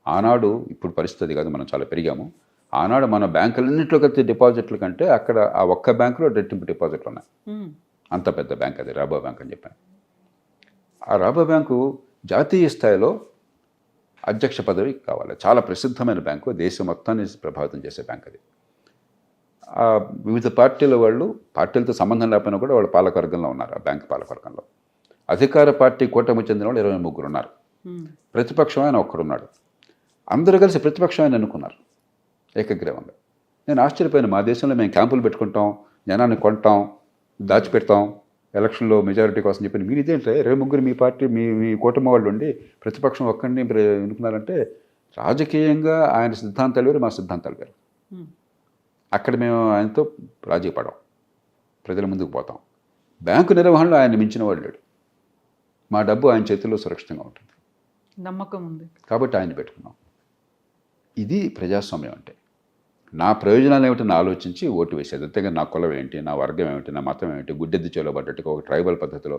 ఆనాడు, ఇప్పుడు పరిస్థితి కాదు, మనం చాలా పెరిగాము. ఆనాడు మన బ్యాంకులన్నింటిలో కలిసి డిపాజిట్ల కంటే అక్కడ ఆ ఒక్క బ్యాంకులో రెట్టింపు డిపాజిట్లు ఉన్నాయి. అంత పెద్ద బ్యాంక్ అది, రాబో బ్యాంక్ అని చెప్పాను. ఆ రాబో బ్యాంకు జాతీయ స్థాయిలో అధ్యక్ష పదవి కావాలి. చాలా ప్రసిద్ధమైన బ్యాంకు, దేశం మొత్తాన్ని ప్రభావితం చేసే బ్యాంక్ అది. ఆ వివిధ పార్టీల వాళ్ళు, పార్టీలతో సంబంధం లేకపోయినా కూడా వాళ్ళు పాలకవర్గంలో ఉన్నారు. ఆ బ్యాంక్ పాలకవర్గంలో అధికార పార్టీ కూటమి చెందిన వాళ్ళు 23 ఉన్నారు. ప్రతిపక్షం ఆయన ఒక్కడున్నాడు. అందరూ కలిసి ప్రతిపక్షం ఆయన ఎన్నుకున్నారు ఏకగ్రీవంగా. నేను ఆశ్చర్యపోయాను. మా దేశంలో మేము క్యాంపులు పెట్టుకుంటాం, జనాన్ని కొంటాం, దాచిపెడతాం, ఎలక్షన్లో మెజారిటీ కోసం చెప్పి మీరు ఇదేంటే 23 మీ పార్టీ మీ కూటమి వాళ్ళు ఉండి ప్రతిపక్షం ఒక్కడిని ఎన్నుకున్నారంటే రాజకీయంగా ఆయన సిద్ధాంతాలు వేరు, మా సిద్ధాంతాలు వేరు. అక్కడ మేము ఆయనతో రాజీ పడం, ప్రజల ముందుకు పోతాం. బ్యాంకు నిర్వహణలో ఆయన మించిన వాడు లేడు. మా డబ్బు ఆయన చేతుల్లో సురక్షితంగా ఉంటుంది, నమ్మకం ఉంది కాబట్టి ఆయన పెట్టుకున్నాం. ఇది ప్రజాస్వామ్యం అంటే. నా ప్రయోజనాలు ఏమిటని ఆలోచించి ఓటు వేసేది. అంతేగా నా కులం ఏంటి, నా వర్గం ఏమిటి, నా మతం ఏమిటి, గుడ్డెద్దు చేయబడ్డట్టుగా ఒక ట్రైబల్ పద్ధతిలో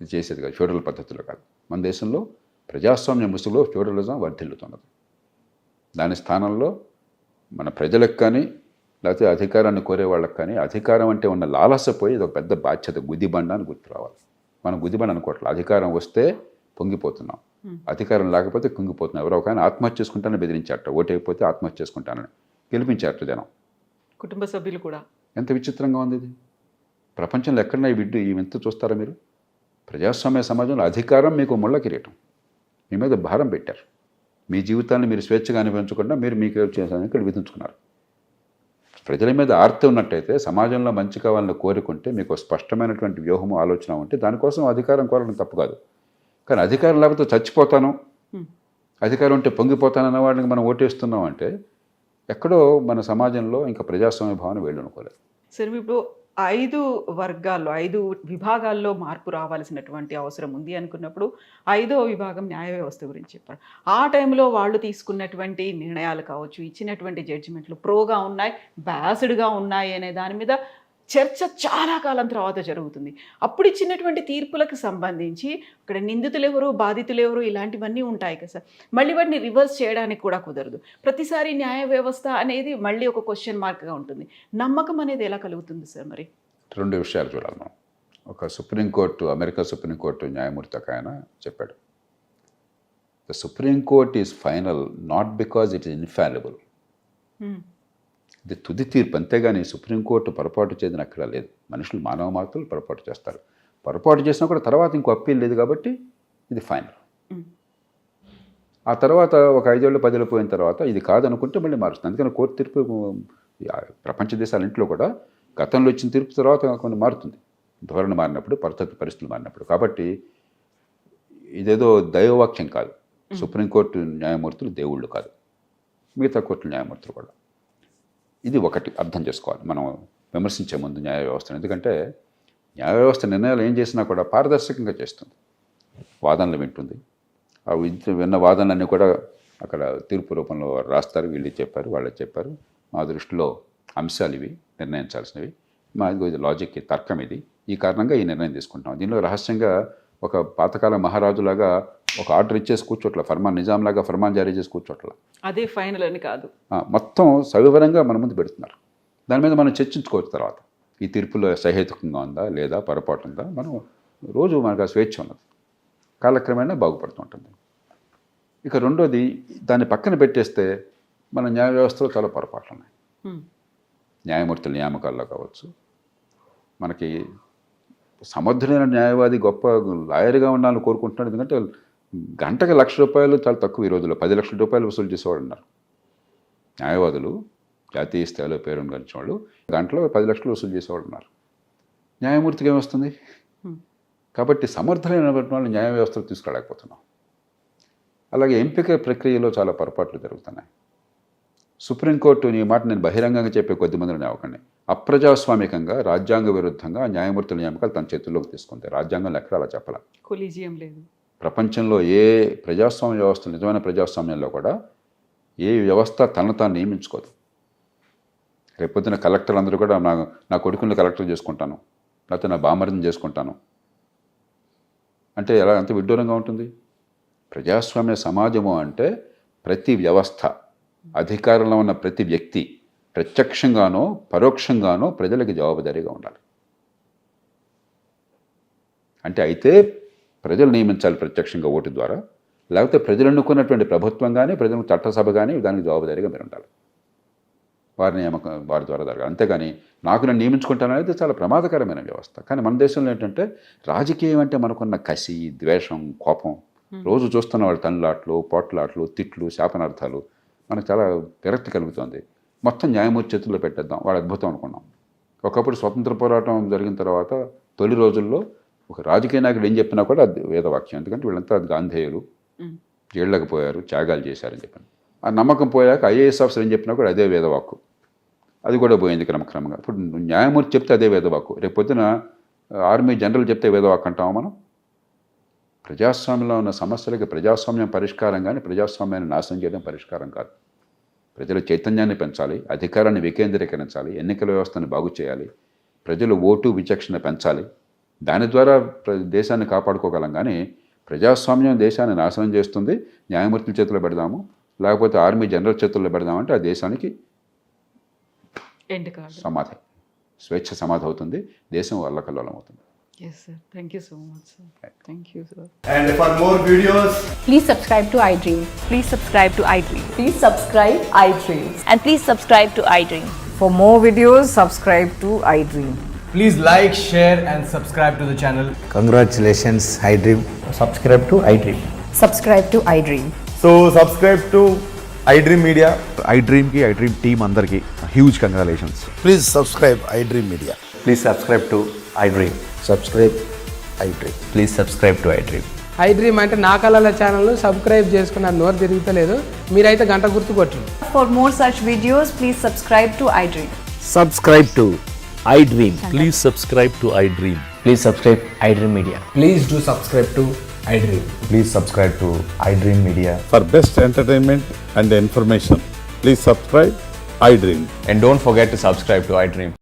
ఇది చేసేది కాదు, ఫ్యూడల్ పద్ధతిలో కాదు. మన దేశంలో ప్రజాస్వామ్య ముసుగులో ఫ్యూడలిజం వర్ధిల్లుతున్నది. దాని స్థానంలో మన ప్రజలకు కానీ లేకపోతే అధికారాన్ని కోరే వాళ్ళకి కానీ అధికారం అంటే ఉన్న లాలసపోయి ఇది ఒక పెద్ద బాధ్యత, గుదిబండ అని గుర్తు రావాలి. మనం గుదిబండ అనుకోవట్లేదు. అధికారం వస్తే పొంగిపోతున్నాం, అధికారం లేకపోతే కుంగిపోతున్నాం. ఎవరో ఒక ఆయన ఆత్మహత్య చేసుకుంటానని బెదిరించారట, ఓటైపోతే ఆత్మహత్య చేసుకుంటానని గెలిపించారట జనం, కుటుంబ సభ్యులు కూడా. ఎంత విచిత్రంగా ఉంది ఇది. ప్రపంచంలో ఎక్కడన్నా ఈ వింత చూస్తారా మీరు? ప్రజాస్వామ్య సమాజంలో అధికారం మీకు ముళ్ళ కిరీటం, మీ మీద భారం పెట్టారు. మీ జీవితాన్ని మీరు స్వేచ్ఛగా అనుభవించకుండా మీరు మీకు ఇక్కడ విధించుకున్నారు. ప్రజల మీద ఆర్తి ఉన్నట్టయితే, సమాజంలో మంచి కావాలని కోరుకుంటే, మీకు స్పష్టమైనటువంటి వ్యూహము ఆలోచన ఉంటే దానికోసం అధికారం కోరడం తప్పు కాదు. కానీ అధికారం లేకపోతే చచ్చిపోతాను, అధికారం ఉంటే పొంగిపోతానన్న వాడిని మనం ఓటేస్తున్నాం అంటే ఎక్కడో మన సమాజంలో ఇంకా ప్రజాస్వామ్య భావన వేళ్ళనుకోలేదు. సరే, ఇప్పుడు 5 వర్గాల్లో 5 విభాగాల్లో మార్పు రావాల్సినటువంటి అవసరం ఉంది అనుకున్నప్పుడు 5వ విభాగం న్యాయ వ్యవస్థ గురించి చెప్పారు. ఆ టైంలో వాళ్ళు తీసుకున్నటువంటి నిర్ణయాలు కావచ్చు, ఇచ్చినటువంటి జడ్జిమెంట్లు ప్రోగా ఉన్నాయి, బ్యాస్డ్గా ఉన్నాయి అనే దాని మీద చర్చ చాలా కాలం తర్వాత జరుగుతుంది. అప్పుడు ఇచ్చినటువంటి తీర్పులకు సంబంధించి అక్కడ నిందితులు ఎవరు, బాధితులు ఎవరు, ఇలాంటివన్నీ ఉంటాయి కదా సార్. మళ్ళీ వాటిని రివర్స్ చేయడానికి కూడా కుదరదు. ప్రతిసారి న్యాయ వ్యవస్థ అనేది మళ్ళీ ఒక క్వశ్చన్ మార్క్గా ఉంటుంది. నమ్మకం అనేది ఎలా కలుగుతుంది సార్? మరి 2 విషయాలు చూడాలి మనం. ఒక సుప్రీంకోర్టు, అమెరికా సుప్రీంకోర్టు న్యాయమూర్తి ఒక ఆయన చెప్పాడు, the Supreme Court is final not because it is infallible. ఇది తుది తీర్పు, అంతేగాని సుప్రీంకోర్టు పొరపాటు చేయదని అక్కడ లేదు. మనుషులు, మానవ మాత్రులు పొరపాటు చేస్తారు. పొరపాటు చేసినా కూడా తర్వాత ఇంకో అప్పీల్ లేదు కాబట్టి ఇది ఫైనల్. ఆ తర్వాత ఒక 5 ఏళ్ళు 10 ఏళ్ళు పోయిన తర్వాత ఇది కాదనుకుంటే మళ్ళీ మారుస్తుంది. అందుకని కోర్టు తీర్పు ప్రపంచ దేశాలన్నింటిలో కూడా గతంలో ఇచ్చిన తీర్పు తర్వాత కొన్ని మారుతుంది, ధోరణి మారినప్పుడు, పరిస్థితులు మారినప్పుడు. కాబట్టి ఇదేదో దైవవాక్యం కాదు. సుప్రీంకోర్టు న్యాయమూర్తులు దేవుళ్ళు కాదు, మిగతా కోర్టుల న్యాయమూర్తులు కూడా. ఇది ఒకటి అర్థం చేసుకోవాలి మనం విమర్శించే ముందు న్యాయ వ్యవస్థను. ఎందుకంటే న్యాయ వ్యవస్థ నిర్ణయాలు ఏం చేసినా కూడా పారదర్శకంగా చేస్తుంది, వాదనలు వింటుంది. ఆ విన్న వాదనలన్నీ కూడా అక్కడ తీర్పు రూపంలో రాస్తారు. వీళ్ళు చెప్పారు, వాళ్ళు చెప్పారు, మా దృష్టిలో అంశాలు ఇవి, నిర్ణయించాల్సినవి, మా లాజిక్, తర్కం ఇది, ఈ కారణంగా ఈ నిర్ణయం తీసుకుంటాం. దీనిలో రహస్యంగా ఒక పాతకాల మహారాజులాగా ఒక ఆర్డర్ ఇచ్చేసి కూర్చోట్ల, ఫర్మాన్ నిజాంలాగా ఫర్మాన్ జారీ చేసి కూర్చోట్ల, అదే ఫైనల్ అని కాదు, మొత్తం సవివరంగా మన ముందు పెడుతున్నారు. దాని మీద మనం చర్చించుకోవచ్చు. తర్వాత ఈ తీర్పులో సహేతుకంగా ఉందా లేదా, పొరపాటు ఉందా, మనం రోజు మనకు ఆ స్వేచ్ఛ ఉన్నది, కాలక్రమేణా బాగుపడుతుంటుంది. ఇక రెండోది, దాన్ని పక్కన పెట్టేస్తే మన న్యాయ వ్యవస్థలో చాలా పొరపాట్లు ఉన్నాయి. న్యాయమూర్తుల నియామకాల్లో కావచ్చు, మనకి సమర్థులైన న్యాయవాది గొప్ప లాయర్గా ఉండాలని కోరుకుంటున్నాడు. ఎందుకంటే గంటకి ₹1,00,000 చాలా తక్కువ. ఈ రోజుల్లో ₹10,00,000 వసూలు చేసేవాడు ఉన్నారు న్యాయవాదులు. జాతీయ స్థాయిలో పేరును గడిచిన వాళ్ళు గంటలో ₹10,00,000 వసూలు చేసేవాడు ఉన్నారు. న్యాయమూర్తికి ఏమొస్తుంది? కాబట్టి సమర్థులైన వాళ్ళు న్యాయ వ్యవస్థలు తీసుకురాలేకపోతున్నాం. అలాగే ఎంపిక ప్రక్రియలో చాలా పొరపాట్లు జరుగుతున్నాయి. సుప్రీంకోర్టు, ఈ మాట నేను బహిరంగంగా చెప్పే కొద్దిమందిని అవ్వకండి, అప్రజాస్వామికంగా, రాజ్యాంగ విరుద్ధంగా న్యాయమూర్తుల నియామకాలు తన చేతుల్లోకి తీసుకుంది. రాజ్యాంగంలో ఎక్కడ అలా చెప్పాల. కొలీజియం లేదు. ప్రపంచంలో ఏ ప్రజాస్వామ్య వ్యవస్థ, నిజమైన ప్రజాస్వామ్యంలో కూడా ఏ వ్యవస్థ తనను తాను నియమించుకోదు. రేపొద్దున కలెక్టర్లు అందరూ కూడా నా కొడుకుని కలెక్టర్ చేసుకుంటాను, లేకపోతే నా బామర్దిని చేసుకుంటాను అంటే ఎలా, అంత విడ్డూరంగా ఉంటుంది. ప్రజాస్వామ్య సమాజము అంటే ప్రతి వ్యవస్థ, అధికారంలో ఉన్న ప్రతి వ్యక్తి ప్రత్యక్షంగానో పరోక్షంగానో ప్రజలకి జవాబుదారీగా ఉండాలి. అంటే అయితే ప్రజలు నియమించాలి ప్రత్యక్షంగా ఓటు ద్వారా, లేకపోతే ప్రజలు ఎన్నుకున్నటువంటి ప్రభుత్వం కానీ ప్రజలు చట్టసభ కానీ దానికి జవాబుదారీగా మీరు ఉండాలి. వారి నియామకం వారి ద్వారా జరగాలి. అంతేగాని నాకు నేను నియమించుకుంటాననేది చాలా ప్రమాదకరమైన వ్యవస్థ. కానీ మన దేశంలో ఏంటంటే రాజకీయం అంటే మనకున్న కసి, ద్వేషం, కోపం, రోజు చూస్తున్న వాళ్ళ తన్నులాట్లు, పోట్లాట్లు, తిట్లు, శాపనార్థాలు మనకు చాలా విరక్తి కలుగుతుంది. మొత్తం న్యాయమూర్తి చేతుల్లో పెట్టేద్దాం, వాడు అద్భుతం అనుకున్నాం. ఒకప్పుడు స్వతంత్ర పోరాటం జరిగిన తర్వాత తొలి రోజుల్లో ఒక రాజకీయ నాయకుడు ఏం చెప్పినా కూడా అది వేదవాక్యం. ఎందుకంటే వీళ్ళంతా గాంధేయులు, జైళ్ళకి పోయారు, త్యాగాలు చేశారని చెప్పాను. ఆ నమ్మకం పోయాక ఐఏఎస్ ఆఫీసర్ ఏం చెప్పినా కూడా అదే వేదవాక్కు. అది కూడా పోయింది క్రమక్రమంగా. ఇప్పుడు న్యాయమూర్తి చెప్తే అదే వేదవాక్కు. రేపు పొద్దున ఆర్మీ జనరల్ చెప్తే వేదవాక్కు అంటామా మనం? ప్రజాస్వామ్యంలో ఉన్న సమస్యలకి ప్రజాస్వామ్యం పరిష్కారం కానీ ప్రజాస్వామ్యాన్ని నాశనం చేయడం పరిష్కారం కాదు. ప్రజల చైతన్యాన్ని పెంచాలి, అధికారాన్ని వికేంద్రీకరించాలి, ఎన్నికల వ్యవస్థను బాగు చేయాలి, ప్రజలు ఓటు విచక్షణ పెంచాలి. దాని ద్వారా దేశాన్ని కాపాడుకోగలం. కానీ ప్రజాస్వామ్యం దేశాన్ని నాశనం చేస్తుంది. న్యాయమూర్తుల చేతిలో పెడదాము, లేకపోతే ఆర్మీ జనరల్ చేతుల్లో పెడదామంటే ఆ దేశానికి సమాధి, స్వేచ్ఛ సమాధి అవుతుంది, దేశం అల్లకల్లోలం అవుతుంది. Yes, sir. Thank you so much, sir. Thank you, sir. And for more videos, Please subscribe to iDream. Please subscribe to iDream. Please subscribe iDream. And please subscribe to iDream. For more videos, subscribe to iDream. please like, share, and subscribe to the channel. Congratulations, iDream. Subscribe to iDream. Subscribe to iDream. So subscribe to iDream Media. iDream team అందరికి huge congratulations. Please subscribe iDream Media. Please subscribe to iDream. Subscribe iDream. Please subscribe to iDream. iDream అంటే నా కళల ఛానల్ను subscribe చేసుకున్న నోరు తిరుగుతలేదు, మీరైతే గంట గుర్తు కొట్టండి. For more such videos, please subscribe to iDream. Subscribe to iDream. Please subscribe to iDream. Please subscribe iDream Media. Please do subscribe to iDream. Please subscribe to iDream Media. For best entertainment and information, please subscribe iDream. And don't forget to subscribe to iDream.